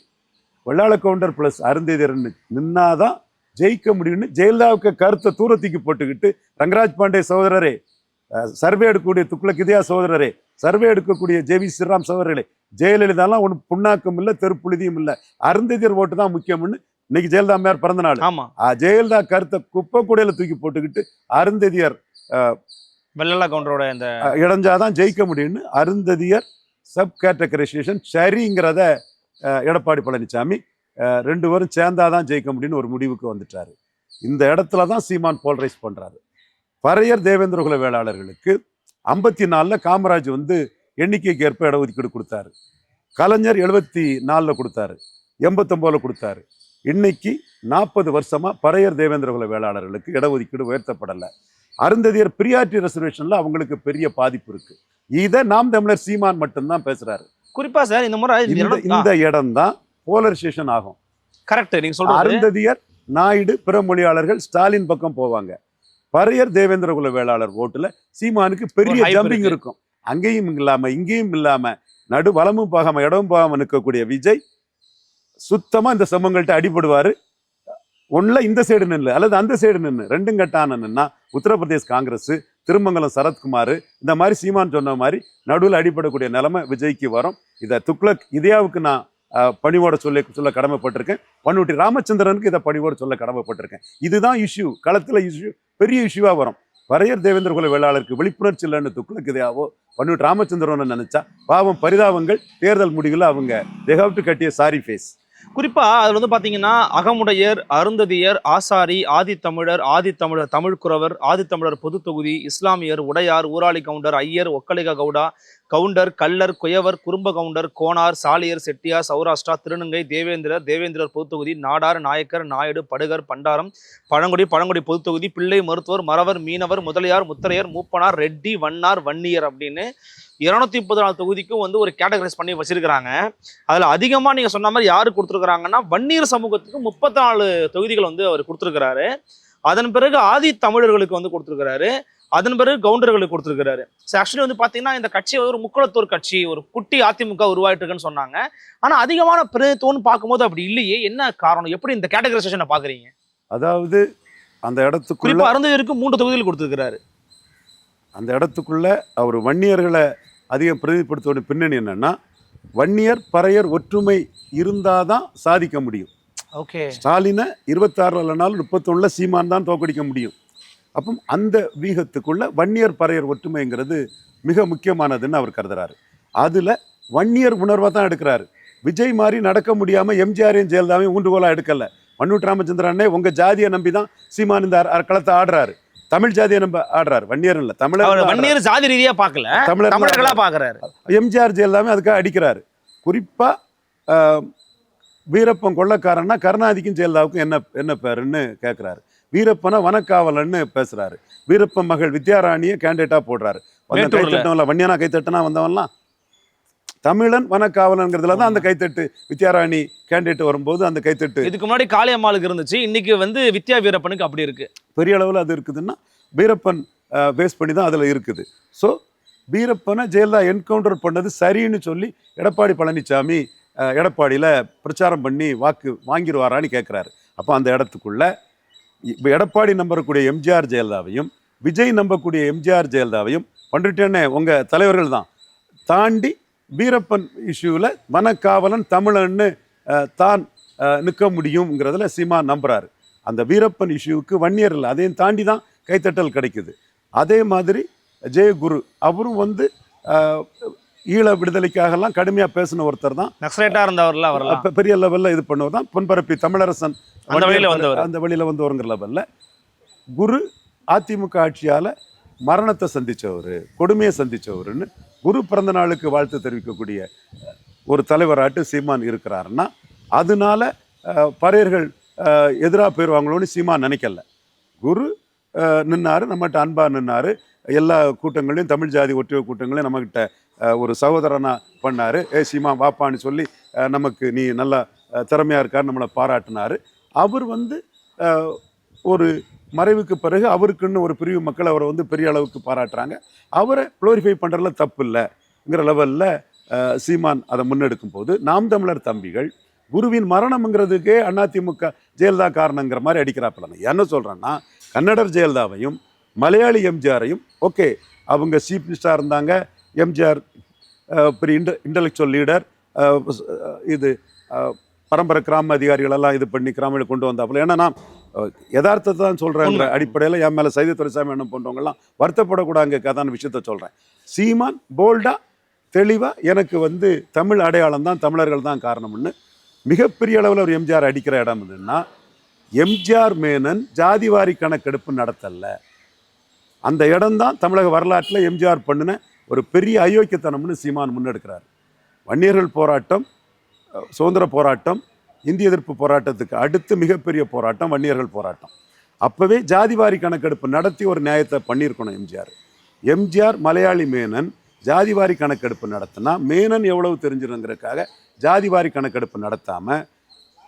வெள்ளாள கவுண்டர் பிளஸ் அருந்ததியர் நின்னாதான் ஜெயிக்க முடியும்னு ஜெயலலிதாவுக்கு கருத்தை தூரத்துக்கு போட்டுக்கிட்டு, ரங்கராஜ் பாண்டே சகோதரரே, சர்வே எடுக்கக்கூடிய துக்ளக் இந்தியா சகோதரரே, சர்வே எடுக்கக்கூடிய ஜேவி ஸ்ரீராம் சவர்களே, ஜெயலலிதாலாம் ஒன்று புண்ணாக்கம் இல்லை, தெருப்புழுதியும் இல்லை, அருந்ததியர் ஓட்டு தான் முக்கியம்னு இன்னைக்கு ஜெயலலிதா அம்மையார் பிறந்த நாள். ஆமா, ஜெயலலிதா கருத்தை குப்பை கூடையில தூக்கி போட்டுக்கிட்டு அருந்ததியர் வெள்ளலா கவுண்டரோட இந்த இடைஞ்சாதான் ஜெயிக்க முடியும்னு அருந்ததியர் சப் கேட்டகரைசேஷன் சரிங்கிறத எடப்பாடி பழனிசாமி 2 பேரும் சேர்ந்தாதான் ஜெயிக்க முடியும்னு ஒரு முடிவுக்கு வந்துட்டாரு. இந்த இடத்துல தான் சீமான் போல்ரைஸ் பண்றாரு. பறையர் தேவேந்திரகுல வேளாளர்களுக்கு 54 காமராஜ் வந்து எண்ணிக்கைக்கு ஏற்ப இடஒதுக்கீடு கொடுத்தாரு. கலைஞர் 74 கொடுத்தாரு, 89 கொடுத்தாரு. இன்னைக்கு 40 வருஷமா பறையர் தேவேந்திரகுல வேளாளர்களுக்கு இடஒதுக்கீடு உயர்த்தப்படலை. அருந்ததியர் பிரியாரிட்டி ரிசர்வேஷன்ல அவங்களுக்கு பெரிய பாதிப்பு இருக்கு. இதை நாம் தமிழர் சீமான் மட்டும்தான் பேசுறாரு. குறிப்பா சார் இந்த முறை இந்த இடம் தான் போலரைசேஷன் ஆகும். கரெக்ட், நீங்க சொல்றது. அருந்ததியர், நாயுடு, பிற மொழியாளர்கள் ஸ்டாலின் பக்கம் போவாங்க. பறையர் தேவேந்திரகுல வேளாளர் ஓட்டுல சீமானுக்கு பெரிய ஜம்பிங் இருக்கும். அங்கேயும் இல்லாம இங்கேயும் இல்லாம நடு வலமும் போகாம இடமும் போகாம நிற்கக்கூடிய விஜய் சுத்தமா இந்த சமங்கள்ட்ட அடிபடுவாரு. ஒன்னுல இந்த சைடு நின்று அல்லது அந்த சைடு நின்று ரெண்டும் கட்டான நின்னா உத்தரப்பிரதேஷ் காங்கிரஸ், திருமங்கலம் சரத்குமார், இந்த மாதிரி சீமான் சொன்ன மாதிரி நடுவில் அடிபடக்கூடிய நிலைமை விஜய்க்கு வரும். இதை துக்ளக் இந்தியாவுக்கு நான் பணிவோட சொல்ல கடமைப்பட்டிருக்கேன். பண்ருட்டி ராமச்சந்திரனுக்கு இதை பணிவோட சொல்ல கடமைப்பட்டிருக்கேன். இதுதான் இஷ்யூ, களத்துல இஷ்யூ பெரிய இஷ்யூவா வரும். பறையர் தேவேந்திரகுல வேளாளருக்கு விழிப்புணர்ச்சி இல்லைன்னு துக்ளக் இதையாவோ பண்ருட்டி ராமச்சந்திரன் நினைச்சா பாவம், பரிதாபங்கள். தேர்தல் முடிவில் அவங்க they have to cut a sorry face. குறிப்பா அதுல வந்து பாத்தீங்கன்னா அகமுடையர், அருந்ததியர், ஆசாரி, ஆதித்தமிழர், தமிழ்குறவர், ஆதித்தமிழர் பொது தொகுதி, இஸ்லாமியர், உடையார், ஊராளி கவுண்டர், ஐயர், ஒக்கலிக கவுடா, கவுண்டர், கல்லர், குயவர், குறும்ப கவுண்டர், கோனார், சாலியர், செட்டியார், சௌராஷ்டிரா, திருநங்கை, தேவேந்திரர் பொது தொகுதி, நாடார், நாயக்கர், நாயுடு, படுகர், பண்டாரம், பழங்குடி பொது தொகுதி, பிள்ளை, மருத்துவர், மறவர், மீனவர், முதலியார், முத்தரையர், மூப்பனார், ரெட்டி, வண்ணார், வன்னியர் அப்படின்னு 234 தொகுதிக்கும் வந்து ஒரு கேட்டகரைஸ் பண்ணி வச்சிருக்கிறாங்க. அதுல அதிகமா நீங்க சொன்ன மாதிரி யாரு கொடுத்துருக்காங்கன்னா வன்னியர் சமூகத்துக்கு 34 தொகுதிகள் வந்து அவர் கொடுத்துருக்கிறாரு. அதன் பிறகு ஆதி தமிழர்களுக்கு வந்து கொடுத்துருக்கிறாரு. அதன் பிறகு கவுண்டர்களுக்கு கொடுத்துருக்கிறாரு. ஆக்சுவலி வந்து பாத்தீங்கன்னா இந்த கட்சி ஒரு முக்குளத்தூர் கட்சி, ஒரு குட்டி அதிமுக உருவாயிட்டு இருக்குன்னு சொன்னாங்க. ஆனா அதிகமான பிரதித்துவம்னு பார்க்கும்போது அப்படி இல்லையே. என்ன காரணம்? எப்படி இந்த கேட்டகரைசேஷனை பாக்குறீங்க? அதாவது அந்த இடத்துக்குள்ள அருந்ததியருக்கு 3 தொகுதிகள் கொடுத்துருக்கிறாரு. அந்த இடத்துக்குள்ள அவர் வன்னியர்களை அதிகம் பிரதிப்படுத்த பின்னணி என்னன்னா, வன்னியர் பறையர் ஒற்றுமை இருந்தாதான் சாதிக்க முடியும். ஓகே, ஸ்டாலினை 26 இல்லைனாலும் 31 சீமான் தான் தோக்கடிக்க முடியும். அப்போ அந்த வீகத்துக்குள்ள வன்னியர் பறையர் ஒற்றுமைங்கிறது மிக முக்கியமானதுன்னு அவர் கருதுறாரு. அதுல வன்னியர் உணர்வை தான் எடுக்கிறாரு. விஜய் மாதிரி நடக்க முடியாம எம்ஜிஆரையும் ஜெயலலிதாவையும் ஊண்டுகோலா எடுக்கல. பண்ருட்டி ராமச்சந்திரனே உங்க ஜாதியை நம்பி தான் சீமான் இந்த களத்தை ஆடுறாரு. தமிழ் ஜாதியை நம்ப ஆடுறாரு, வன்னியர் இல்ல. வன்னியர் ஜாதி ரீதியா பார்க்கல, தமிழர்களா பார்க்கறாரு. எம்ஜிஆர் ஜெயலலிதாவே அதுக்காக அடிக்கிறாரு. குறிப்பா வீரப்பன் கொள்ளக்காரன்னா கருணாநிதிக்கும் ஜெயலலிதாவுக்கும் என்ன பேருன்னு கேட்கிறாரு. வீரப்பனை வனக்காவலன்னு பேசுறாரு. வீரப்பன் மகள் வித்யாராணியை கேண்டிடேட்டா போடுறாரு. கைத்தட்டம்ல வன்னியனா கைத்தட்டனா வந்தவன்லாம் தமிழன் வனக்காவலங்கிறதுல தான் அந்த கைத்தட்டு. வித்யாராணி கேண்டிடேட் வரும்போது அந்த கைத்தட்டு இதுக்கு முன்னாடி காளியம்மாளுக்கு இருந்துச்சு, இன்னைக்கு வந்து வித்யா வீரப்பனுக்கு அப்படி இருக்கு. பெரிய அளவில் அது இருக்குதுன்னா வீரப்பன் பேஸ் பண்ணி தான் அதில் இருக்குது. ஸோ வீரப்பனை ஜெயலலிதா என்கவுண்டர் பண்ணது சரின்னு சொல்லி எடப்பாடி பழனிசாமி எடப்பாடியில் பிரச்சாரம் பண்ணி வாக்கு வாங்கிடுவாரான்னு கேட்குறாரு. அப்போ அந்த இடத்துக்குள்ள எடப்பாடி நம்பக்கூடிய எம்ஜிஆர் ஜெயலலிதாவையும் விஜய் நம்பக்கூடிய எம்ஜிஆர் ஜெயலலிதாவையும் பண்ருட்டேன்னே உங்கள் தலைவர்கள் தான் தாண்டி வீரப்பன் இஷ்யூவில் வனக்காவலன் தமிழன்னு தான் நிற்க முடியுங்கிறதுல சீமான் நம்புறாரு. அந்த வீரப்பன் இஷ்யூவுக்கு வன்னியர் இல்லை, அதையும் தாண்டி தான் கைத்தட்டல் கிடைக்குது. அதே மாதிரி ஜெயகுரு அவரும் வந்து ஈழ விடுதலைக்காகலாம் கடுமையாக பேசின ஒருத்தர் தான். பெரிய லெவலில் இது பண்ணுவது தான் பொன்பரப்பி தமிழரசன் அந்த வழியில் வந்தவருங்கிற லெவலில். குரு அதிமுக ஆட்சியால் மரணத்தை சந்தித்தவர், கொடுமையை சந்தித்தவர்னு குரு பிறந்த நாளுக்கு வாழ்த்து தெரிவிக்கக்கூடிய ஒரு தலைவராட்டு சீமான் இருக்கிறாருன்னா அதனால பறையர்கள் எதிராக போயிடுவாங்களோன்னு சீமான் நினைக்கல. குரு நின்னாரு, நம்மகிட்ட அன்பா நின்னாரு. எல்லா கூட்டங்களையும் தமிழ் ஜாதி ஒற்றுமை கூட்டங்களையும் நம்மகிட்ட ஒரு சகோதரனா பண்ணாரு. சீமா வாப்பான்னு சொல்லி நமக்கு நீ நல்லா திறமையா இருக்காரு நம்மளை பாராட்டினாரு. அவர் வந்து ஒரு மறைவுக்கு பிறகு அவருக்குன்னு ஒரு பிரிவு மக்கள் அவரை வந்து பெரிய அளவுக்கு பாராட்டுறாங்க. அவரை குளோரிஃபை பண்ணுறதுல தப்பு இல்லைங்கிற லெவலில் சீமான் அதை முன்னெடுக்கும் போது நாம் தமிழர் தம்பிகள் குருவின் மரணம்ங்கிறதுக்கே அதிமுக ஜெயலலிதா காரணங்கிற மாதிரி அடிக்கிறாப்பில்ல. என்ன சொல்கிறேன்னா, கன்னடர் ஜெயலலிதாவையும் மலையாளி எம்ஜிஆரையும் ஓகே அவங்க சீஃப் மினிஸ்டராக இருந்தாங்க, எம்ஜிஆர் பெரிய இன்டலெக்சுவல் லீடர், இது பரம்பரை கிராம அதிகாரிகளெல்லாம் இது பண்ணி கிராமங்களை கொண்டு வந்தாப்புல. ஏன்னா நான் யதார்த்தத்தை தான் சொல்கிறேங்கிற அடிப்படையில் என் மேலே சைதை துரைசாமி என்ன போன்றவங்கலாம் வருத்தப்படக்கூடாதுங்கிறதான விஷயத்த சொல்கிறேன். சீமான் போல்டாக தெளிவாக எனக்கு வந்து தமிழ் அடையாளம் தான், தமிழர்கள் தான் காரணம்னு மிகப்பெரிய அளவில் ஒரு எம்ஜிஆர் அடிக்கிற இடம் இதுன்னா, எம்ஜிஆர் மேனன் ஜாதிவாரி கணக்கெடுப்பு நடத்தல. அந்த இடம்தான் தமிழக வரலாற்றில் எம்ஜிஆர் பண்ணின ஒரு பெரிய அயோக்கியத்தனம்னு சீமான் முன்னெடுக்கிறார். வன்னியர்கள் போராட்டம், சுதந்திர போராட்டம், இந்திய எதிர்ப்பு போராட்டத்துக்கு அடுத்து மிகப்பெரிய போராட்டம் வன்னியர்கள் போராட்டம். அப்போவே ஜாதிவாரி கணக்கெடுப்பு நடத்தி ஒரு நியாயத்தை பண்ணியிருக்கணும் எம்ஜிஆர். எம்ஜிஆர் மலையாளி மேனன் ஜாதிவாரி கணக்கெடுப்பு நடத்தினா மேனன் எவ்வளவு தெரிஞ்சிருங்கிறதுக்காக ஜாதிவாரி கணக்கெடுப்பு நடத்தாமல்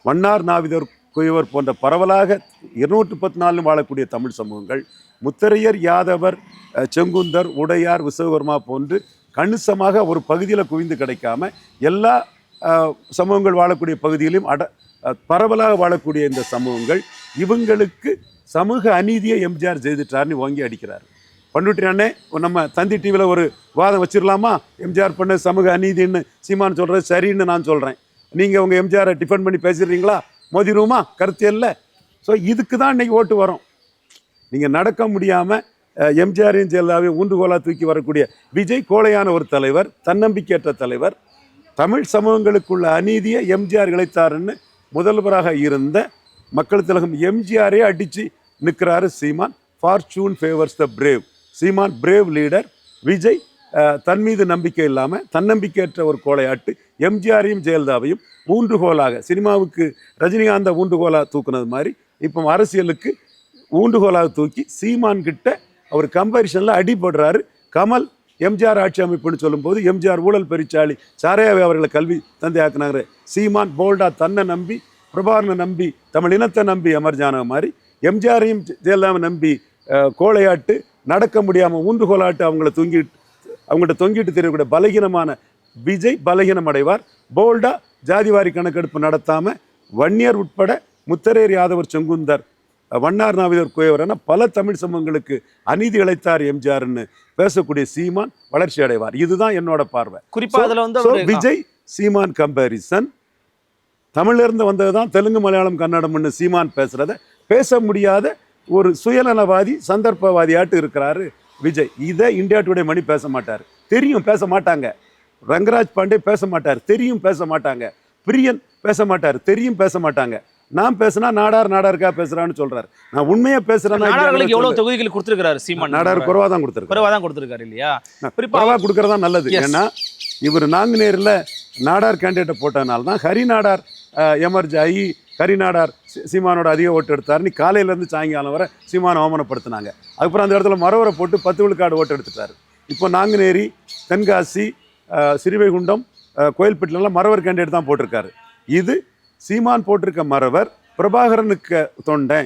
வண்ணார் நாவிதர் குயவர் போன்ற பரவலாக 214 வாழக்கூடிய தமிழ் சமூகங்கள், முத்தரையர், யாதவர், செங்குந்தர், உடையார், விஸ்வகர்மா போன்று கணிசமாக ஒரு பகுதியில் குவிந்து கிடைக்காம எல்லா சமூகங்கள் வாழக்கூடிய பகுதியிலும் பரவலாக வாழக்கூடிய இந்த சமூகங்கள், இவங்களுக்கு சமூக அநீதியை எம்ஜிஆர் செய்துட்டார்னு வாங்கி அடிக்கிறார். பண்ருட்டி அண்ணே, நம்ம தந்தி டிவியில் ஒரு வாதம் வச்சிடலாமா? எம்ஜிஆர் பண்ண சமூக அநீதின்னு சீமான் சொல்கிறது சரின்னு நான் சொல்கிறேன். நீங்கள் உங்கள் எம்ஜிஆரை டிஃபெண்ட் பண்ணி பேசிடுறீங்களா? மோதிருமா கருத்தியல்ல? ஸோ இதுக்கு தான் இன்றைக்கி ஓட்டு வரும். நீங்கள் நடக்க முடியாமல் எம்ஜிஆரையும் ஜெயலலிதாவையும் ஊன்றுகோலாக தூக்கி வரக்கூடிய விஜய் கோழையான ஒரு தலைவர், தன்னம்பிக்கையற்ற தலைவர். தமிழ் சமூகங்களுக்குள்ள அநீதியை எம்ஜிஆர் இழைத்தாருன்னு முதல்வராக இருந்த மக்கள் திலகம் எம்ஜிஆரே அடித்து நிற்கிறாரு Seeman. Fortune favours the brave. Seeman brave leader. Vijay தன் மீது நம்பிக்கை இல்லாமல் தன்னம்பிக்கையற்ற ஒரு கோழையாட்டு எம்ஜிஆரையும் ஜெயலலிதாவையும் ஊன்றுகோலாக, சினிமாவுக்கு ரஜினிகாந்த ஊன்றுகோலாக தூக்குனது மாதிரி இப்போ அரசியலுக்கு ஊன்றுகோலாக தூக்கி சீமான் கிட்ட அவர் கம்பேரிஷனில் அடிபடுறாரு. கமல் எம்ஜிஆர் ஆட்சி அமைப்புன்னு சொல்லும்போது எம்ஜிஆர் ஊழல் பெருச்சாளி, சாரையாவை அவர்களை கல்வி தந்தையாக்குனாங்க. சீமான் போல்டா தன்னை நம்பி, பிரபாகரனை நம்பி, தமிழ் இனத்தை நம்பி அமர்ஜான மாதிரி எம்ஜிஆரையும் ஜெயலலிதாவை நம்பி கோழையாட்டு, நடக்க முடியாமல் ஊன்றுகோலாட்டு அவங்கள்ட்ட தொங்கிட்டு தெரியக்கூடிய பலகீனமான விஜய் பலகீனம் அடைவார். போல்டா ஜாதிவாரி கணக்கெடுப்பு நடத்தாமல் வன்னியர் உட்பட முத்தரையர், யாதவர், செங்குந்தர், வண்ணார் நாவிதர் குயவர் என பல தமிழ் சமூகங்களுக்கு அநீதி இழைத்தார் எம்ஜிஆர்னு பேசக்கூடிய சீமான் வளர்ச்சி அடைவார். இதுதான் என்னோட பார்வை. குறிப்பாக விஜய் சீமான் கம்பேரிசன் தமிழிலிருந்து வந்தது தான் தெலுங்கு, மலையாளம், கன்னடம்னு சீமான் பேசுறத பேச முடியாத ஒரு சுயநலவாதி, சந்தர்ப்பவாதியாட்டு இருக்கிறாரு விஜய். இதை இந்தியா டுடே மணி பேச மாட்டார், தெரியும் பேச மாட்டாங்க. ரங்கராஜ் பாண்டே பேச மாட்டார், தெரியும் பேச மாட்டாங்க. பிரியன் பேச மாட்டார், தெரியும் பேச மாட்டாங்க. நான் பேசினா நாடாருக்கா பேசுறான்னு சொல்றாரு. நான் உண்மையா பேசுறேன்னா எவ்வளவு தொகுதிகள் கொடுத்திருக்காரு சீமான்? நாடார் குறைவா தான் கொடுத்திருக்காரு இல்லையா? குறைவா கொடுக்கறதா நல்லது. ஏன்னா இவர் நாங்குநேரில் நாடார் கேண்டிடேட்டை போட்டதுனால தான் ஹரி நாடார் எமர்ஜ் ஆகி ஹரி நாடார் சீமானோட அதிக ஓட்டு எடுத்தார். நீ காலையிலேருந்து சாயங்காலம் வரை சீமானை அவமானப்படுத்தினாங்க. அதுக்கப்புறம் அந்த இடத்துல மரவரை போட்டு 10 விழுக்காடு ஓட்டு எடுத்துட்டாரு. இப்போ நாங்குநேரி, தென்காசி, சிறுவைகுண்டம், கோயில்பட்டிலெல்லாம் மரவர் கேண்டிடேட் தான் போட்டிருக்காரு. இது சீமான் போட்டிருக்க மரவர் பிரபாகரனுக்கு தொண்டை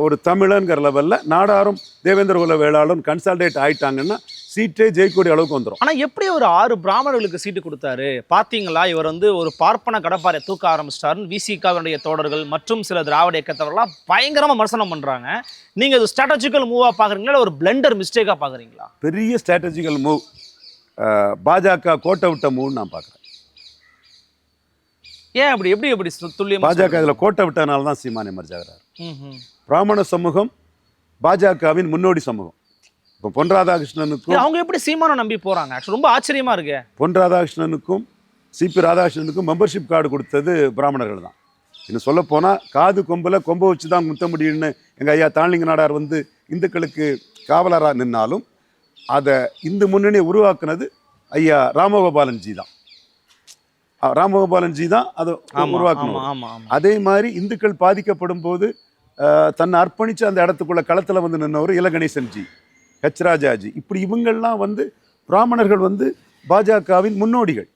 ஒரு தமிழன்கிற லெவலில் நாடாரும் தேவேந்திர குல வேளாளரும் கன்சால்டேட் ஆயிட்டாங்கன்னா சீட்டே ஜெயிக்கூடிய அளவுக்கு வந்துடும். ஆனால் எப்படி ஒரு 6 பிராமணர்களுக்கு சீட்டு கொடுத்தாரு பார்த்தீங்களா? இவர் வந்து ஒரு பார்ப்பன கடப்பாரை தூக்க ஆரம்பிச்சிட்டாருன்னு விசிகாவுடைய தோழர்கள் மற்றும் சில திராவிட இயக்கத்தவர்கள்லாம் பயங்கரமாக விமர்சனம் பண்ணுறாங்க. நீங்கள் இது ஸ்ட்ராட்டஜிக்கல் மூவாக பார்க்குறீங்களா, ஒரு பிளண்டர் மிஸ்டேக்காக பார்க்குறீங்களா? பெரிய ஸ்ட்ராட்டஜிக்கல் மூவ், பாஜக கோட்டை விட்ட மூவ்னு நான் பார்க்குறேன். ஏன் அப்படி எப்படி துல்லியம்? பாஜக இதில் கோட்டை விட்டனால தான் சீமான் எமர்ஜ் ஆகிறார். பிராமண சமூகம் பாஜகவின் முன்னோடி சமூகம். இப்போ பொன் ராதாகிருஷ்ணனுக்கும் அவங்க எப்படி சீமானை நம்பி போறாங்க? ரொம்ப ஆச்சரியமா இருக்கு. பொன் ராதாகிருஷ்ணனுக்கும் சிபி ராதாகிருஷ்ணனுக்கும் மெம்பர்ஷிப் கார்டு கொடுத்தது பிராமணர்கள் தான். இன்னும் சொல்ல போனால் காது கொம்பில் கொம்பை வச்சு தான் முத்த முடியும்னு எங்கள் ஐயா தாளிங்க நாடார் வந்து இந்துக்களுக்கு காவலராக நின்னாலும் அதை இந்து முன்னணியை உருவாக்குனது ஐயா ராமகோபாலன்ஜி தான். ராமகோபாலன்ஜி தான் அதை உருவாக்கணும். அதே மாதிரி இந்துக்கள் பாதிக்கப்படும் போது தன்னை அர்ப்பணித்து அந்த இடத்துக்குள்ள களத்தில் வந்து நின்றவர் இலகணேசன்ஜி, ஹெச் ராஜாஜி. இப்படி இவங்கள்லாம் வந்து பிராமணர்கள் வந்து பாஜகவின் முன்னோடிகள்.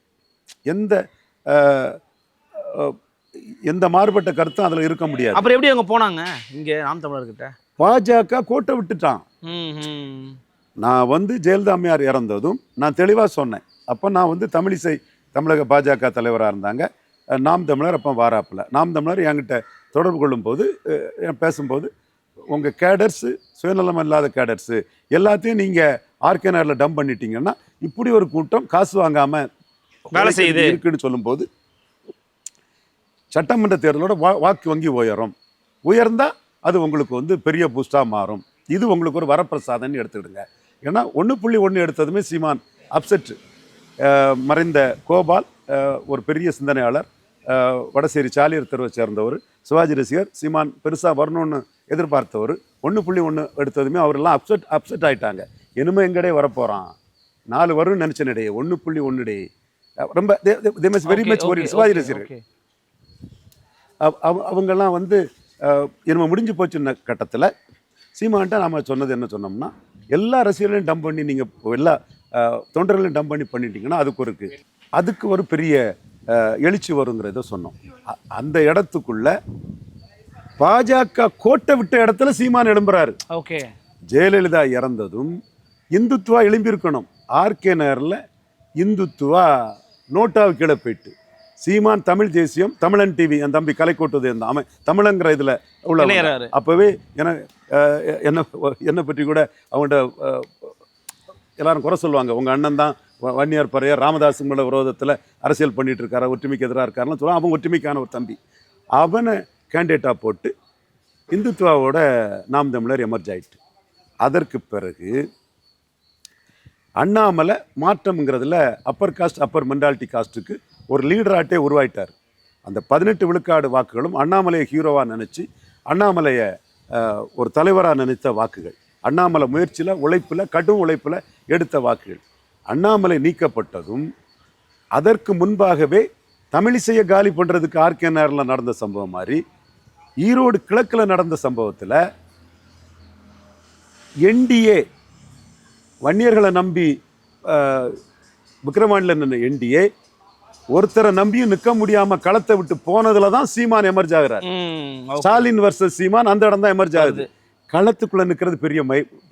எந்த மாறுபட்ட கருத்தும் அதில் இருக்க முடியாது. அப்புறம் எப்படி அவங்க போனாங்க இங்கே நாம் தமிழர்கிட்ட? பாஜக கோட்டை விட்டுட்டான். நான் வந்து ஜெயலலிதா அம்மையார் இறந்ததும் நான் தெளிவாக சொன்னேன். அப்போ நான் வந்து தமிழிசை தமிழக பாஜக தலைவராக இருந்தாங்க. நாம் தமிழர் அப்போ வாராப்பில். நாம் தமிழர் என்கிட்ட தொடர்பு கொள்ளும்போது பேசும்போது உங்கள் கேடர்ஸு சுயநலம் இல்லாத கேடர்ஸு எல்லாத்தையும் நீங்கள் ஆர்கேனர்ல டம்ப் பண்ணிட்டீங்கன்னா இப்படி ஒரு கூட்டம் காசு வாங்காம வேலை செய்யுது இருக்குன்னு சொல்லும்போது சட்டமன்ற தேர்தலோட வாக்கு வங்கி உயர்ந்தா அது உங்களுக்கு வந்து பெரிய பூஸ்டா மாறும். இது உங்களுக்கு ஒரு வரப்பிரசாதம்னு எடுத்துக்கிடுங்க. ஏன்னா 1.1 எடுத்ததுமே சீமான் அப்செட். மறைந்த கோபால் ஒரு பெரிய சிந்தனையாளர், வடசேரி சாலியர் தெருவை சேர்ந்தவர், சிவாஜி ரசிகர், சீமான் பெருசாக வரணும்னு எதிர்பார்த்தவர். 1.1 எடுத்ததுமே அவரெல்லாம் அப்செட் ஆயிட்டாங்க. இனிமே எங்கடே வரப்போகிறான், 4 வரும்னு நினச்சனடே, 1.1 ரொம்ப வெரி மச் ஒரு சிவாஜி ரசிகர்கள். அவங்கெல்லாம் வந்து இனிமே முடிஞ்சு போச்சுன்ன கட்டத்தில் சீமான்ட்ட நாம் சொன்னது என்ன சொன்னோம்னா, எல்லா ரசிகர்களையும் டம்ப் பண்ணி நீங்கள் எல்லா தொண்டர்களையும் டம்ப் பண்ணிட்டீங்கன்னா அதுக்கு ஒரு பெரிய எழுச்சி வருங்கிறத சொன்னோம். அந்த இடத்துக்குள்ள பாஜக கோட்டை விட்ட இடத்துல சீமான் எழும்புறாரு. ஓகே, ஜெயலலிதா இறந்ததும் இந்துத்துவா எழும்பியிருக்கணும். ஆர்கே நகரில் இந்துத்துவா நோட்டாவுக்கு கீழே போயிட்டு சீமான் தமிழ் தேசியம், தமிழன் டிவி, என் தம்பி கலைக்கோட்டுது இருந்தான், அவன் தமிழங்கிற இதில் உள்ள அப்போவே என்னை பற்றி கூட அவங்கள்ட்ட எல்லாரும் குறை சொல்லுவாங்க, உங்கள் அண்ணன் தான் வன்னியார் பறையர் ராமதாஸுங்களோட விரோதத்தில் அரசியல் பண்ணிட்டு இருக்காரு, ஒற்றுமைக்கு எதிராக இருக்காருன்னு சொல்லுவாங்க. அவன் ஒற்றுமைக்கான ஒரு தம்பி, அவனை கேண்டிடேட்டாக போட்டு இந்துத்துவாவோட நாம் தமிழர் எமர்ஜ் ஆயிட்டு. அதற்கு பிறகு அண்ணாமலை மாற்றம்ங்கிறதுல அப்பர் காஸ்ட் அப்பர் மென்டாலிட்டி காஸ்ட்டுக்கு ஒரு லீடராட்டே உருவாயிட்டார். அந்த 18 விழுக்காடு வாக்குகளும் அண்ணாமலையை ஹீரோவாக நினச்சி அண்ணாமலையை ஒரு தலைவராக நினைத்த வாக்குகள், அண்ணாமலை முயற்சியில் உழைப்பில் கடும் உழைப்பில் எடுத்த வாக்குகள். அண்ணாமலை நீக்கப்பட்டதும் அதற்கு முன்பாகவே தமிழிசையை காலி பண்ணுறதுக்கு ஆர்கேஆரில் நடந்த சம்பவம் மாதிரி ஈரோடு கிழக்கில் நடந்த சம்பவத்தில் என்டிஏ வன்னியர்களை நம்பி விக்கிரவாண்டில் நின்ற என்டிஏ ஒருத்தரை நம்பியும் நிற்க முடியாம களத்தை விட்டு போனதுல தான் சீமான் எமர்ஜ் ஆகிறார். ஸ்டாலின் வர்சஸ் சீமான் அந்த இடம் தான் எமர்ஜ் ஆகுது. களத்துக்குள்ள நிற்கிறது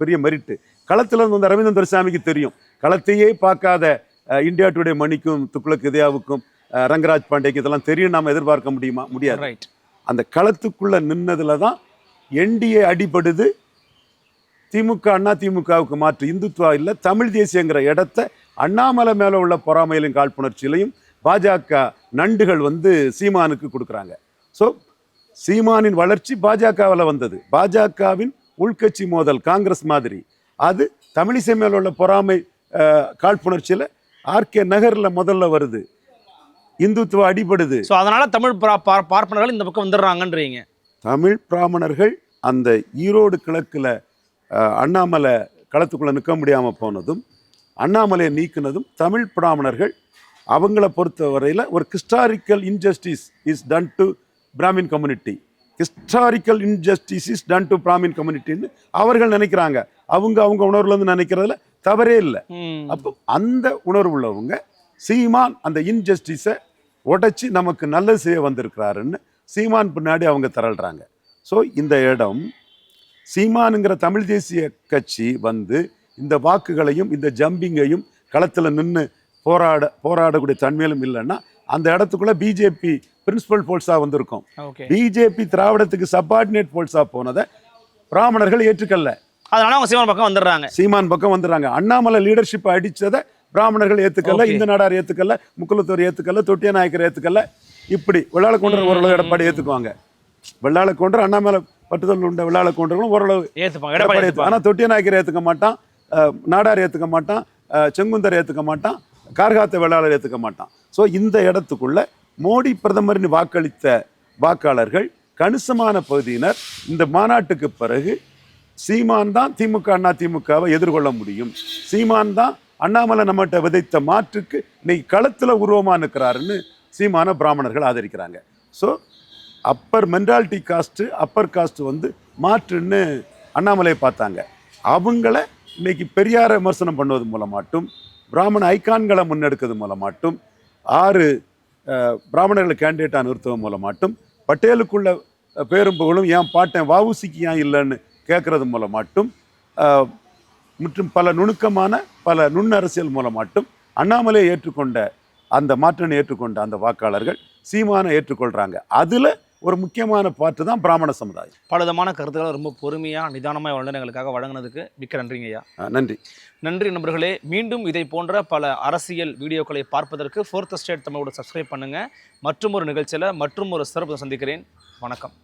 பெரிய மெரிட்டு. களத்துல இருந்து வந்த ரவீந்திர சாமிக்கு தெரியும், களத்தையே பார்க்காத இந்தியா டுடே மணிக்கும் துக்ளக் இதயாவுக்கும் ரங்கராஜ் பாண்டேக்கு இதெல்லாம் தெரியும். நாம எதிர்பார்க்க முடியாது. அந்த களத்துக்குள்ள நின்னதுல தான் என்டிஏ அடிபடுது. திமுக அண்ணா திமுகவுக்கு மாற்று இந்துத்துவா இல்லை தமிழ் தேசியங்கிற இடத்த அண்ணாமலை மேல உள்ள பொறாமையிலும் காழ்ப்புணர்ச்சியிலையும் பாஜக நண்டுகள் வந்து சீமானுக்கு கொடுக்குறாங்க. ஸோ சீமானின் வளர்ச்சி பாஜகவில் வந்தது. பாஜகவின் உள்கட்சி மோதல் காங்கிரஸ் மாதிரி, அது தமிழிசை மேல உள்ள பொறாமை காழ்ப்புணர்ச்சியில் ஆர்கே நகரில் முதல்ல வருது. இந்துத்துவா அடிபடுது. ஸோ அதனால தமிழ் பார்ப்பனர்கள் இந்த பக்கம் வந்துடுறாங்கன்றீங்க. தமிழ் பிராமணர்கள் அந்த ஈரோடு கிழக்கில் அண்ணாமலை களத்துக்குள்ளே நிற்க முடியாமல் போனதும் அண்ணாமலையை நீக்கினதும் தமிழ் பிராமணர்கள் அவங்கள பொறுத்த வரையில் ஒரு historical injustice is done to Brahmin community, historical injustice is done to Brahmin கம்யூனிட்டின்னு அவர்கள் நினைக்கிறாங்க. அவங்க உணர்வுலேருந்து நினைக்கிறதுல தவறே இல்லை. அப்போ அந்த உணர்வு உள்ளவங்க சீமான் அந்த இன்ஜஸ்டிஸை உடைச்சி நமக்கு நல்லது செய்ய வந்திருக்கிறாருன்னு சீமான் பின்னாடி அவங்க திரள்றாங்க. ஸோ இந்த இடம் சீமானுங்கிற தமிழ் தேசிய கட்சி வந்து இந்த வாக்குகளையும் இந்த ஜம்பிங்கையும் களத்தில் நின்று போராடக்கூடிய தன்மையிலும் இல்லைன்னா அந்த இடத்துக்குள்ள பிஜேபி பிரின்சிபல் போல்ஸா வந்திருக்கும். பிஜேபி திராவிடத்துக்கு சப்பார்டினேட் போல்ஸா போனதை பிராமணர்கள் ஏற்றுக்கல. அதனால அவங்க சீமான் பக்கம் வந்துடுறாங்க. அண்ணாமலை லீடர்ஷிப் அடிச்சதை பிராமணர்கள் ஏத்துக்கல, இந்த நாடார் ஏத்துக்கல, முக்குலத்தோர் ஏத்துக்கல, தொட்டிய நாயக்கர் ஏத்துக்கல. இப்படி வெள்ளாள கொண்டர் ஓரளவு எடப்பாடி ஏத்துக்குவாங்க. வெள்ளாள கொண்டர் அண்ணாமலை பட்டுதல் உண்ட வெள்ளாள கொண்டர்களும் ஓரளவு ஏற்றுப்பாங்க. ஆனால் தொட்டிய நாயக்கர் ஏத்துக்க மாட்டான், நாடார் ஏத்துக்க மாட்டான், செங்குந்தர் ஏத்துக்க மாட்டான், கார்காத்த வேளாளர் ஏத்துக்க மாட்டான். ஸோ இந்த இடத்துக்குள்ள மோடி பிரதமரின் வாக்களித்த வாக்காளர்கள் கணிசமான பகுதியினர் இந்த மாநாட்டுக்கு பிறகு சீமான் தான் திமுக அண்ணா திமுகவை எதிர்கொள்ள முடியும், சீமான் தான் அண்ணாமலை நம்மகிட்ட விதைத்த மாற்றுக்கு இன்னைக்கு களத்தில் உருவமாக நிற்கிறாருன்னு சீமான பிராமணர்கள் ஆதரிக்கிறாங்க. So upper mentality caste upper caste வந்து மாற்றுன்னு அண்ணாமலையை பார்த்தாங்க. அவங்கள இன்னைக்கு பெரியாரை விமர்சனம் பண்ணுவது மூலமாட்டும் பிராமண ஐக்கான்களை முன்னெடுக்கிறது மூலமாட்டும் 6 பிராமணர்களை கேண்டிடேட்டாக நிறுத்துவது மூலமாட்டும் பட்டேலுக்குள்ள பேரும் புகழும் ஏன் பாட்டேன் வஉசிக்கு ஏன் இல்லைன்னு கேட்கறது மூலமாட்டும் மற்றும் பல நுணுக்கமான பல நுண்ணரசியல் மூலமாட்டும் அண்ணாமலையை ஏற்றுக்கொண்ட அந்த மாற்றனை ஏற்றுக்கொண்ட அந்த வாக்காளர்கள் சீமானை ஏற்றுக்கொள்கிறாங்க. அதில் ஒரு முக்கியமான பாட்டு தான் பிராமண சமுதாயம். பலவிதமான கருத்துக்களை ரொம்ப பொறுமையாக நிதானமாக வளர்ந்து எங்களுக்காக வழங்கினதுக்கு மிக்க நன்றிங்க ஐயா. நன்றி. நன்றி நண்பர்களே. மீண்டும் இதை போன்ற பல அரசியல் வீடியோக்களை பார்ப்பதற்கு ஃபோர்த் எஸ்டேட் தமிழோட சப்ஸ்கிரைப் பண்ணுங்கள். மற்றும் ஒரு நிகழ்ச்சியில் மற்றும் ஒரு சிறப்பு சந்திக்கிறேன். வணக்கம்.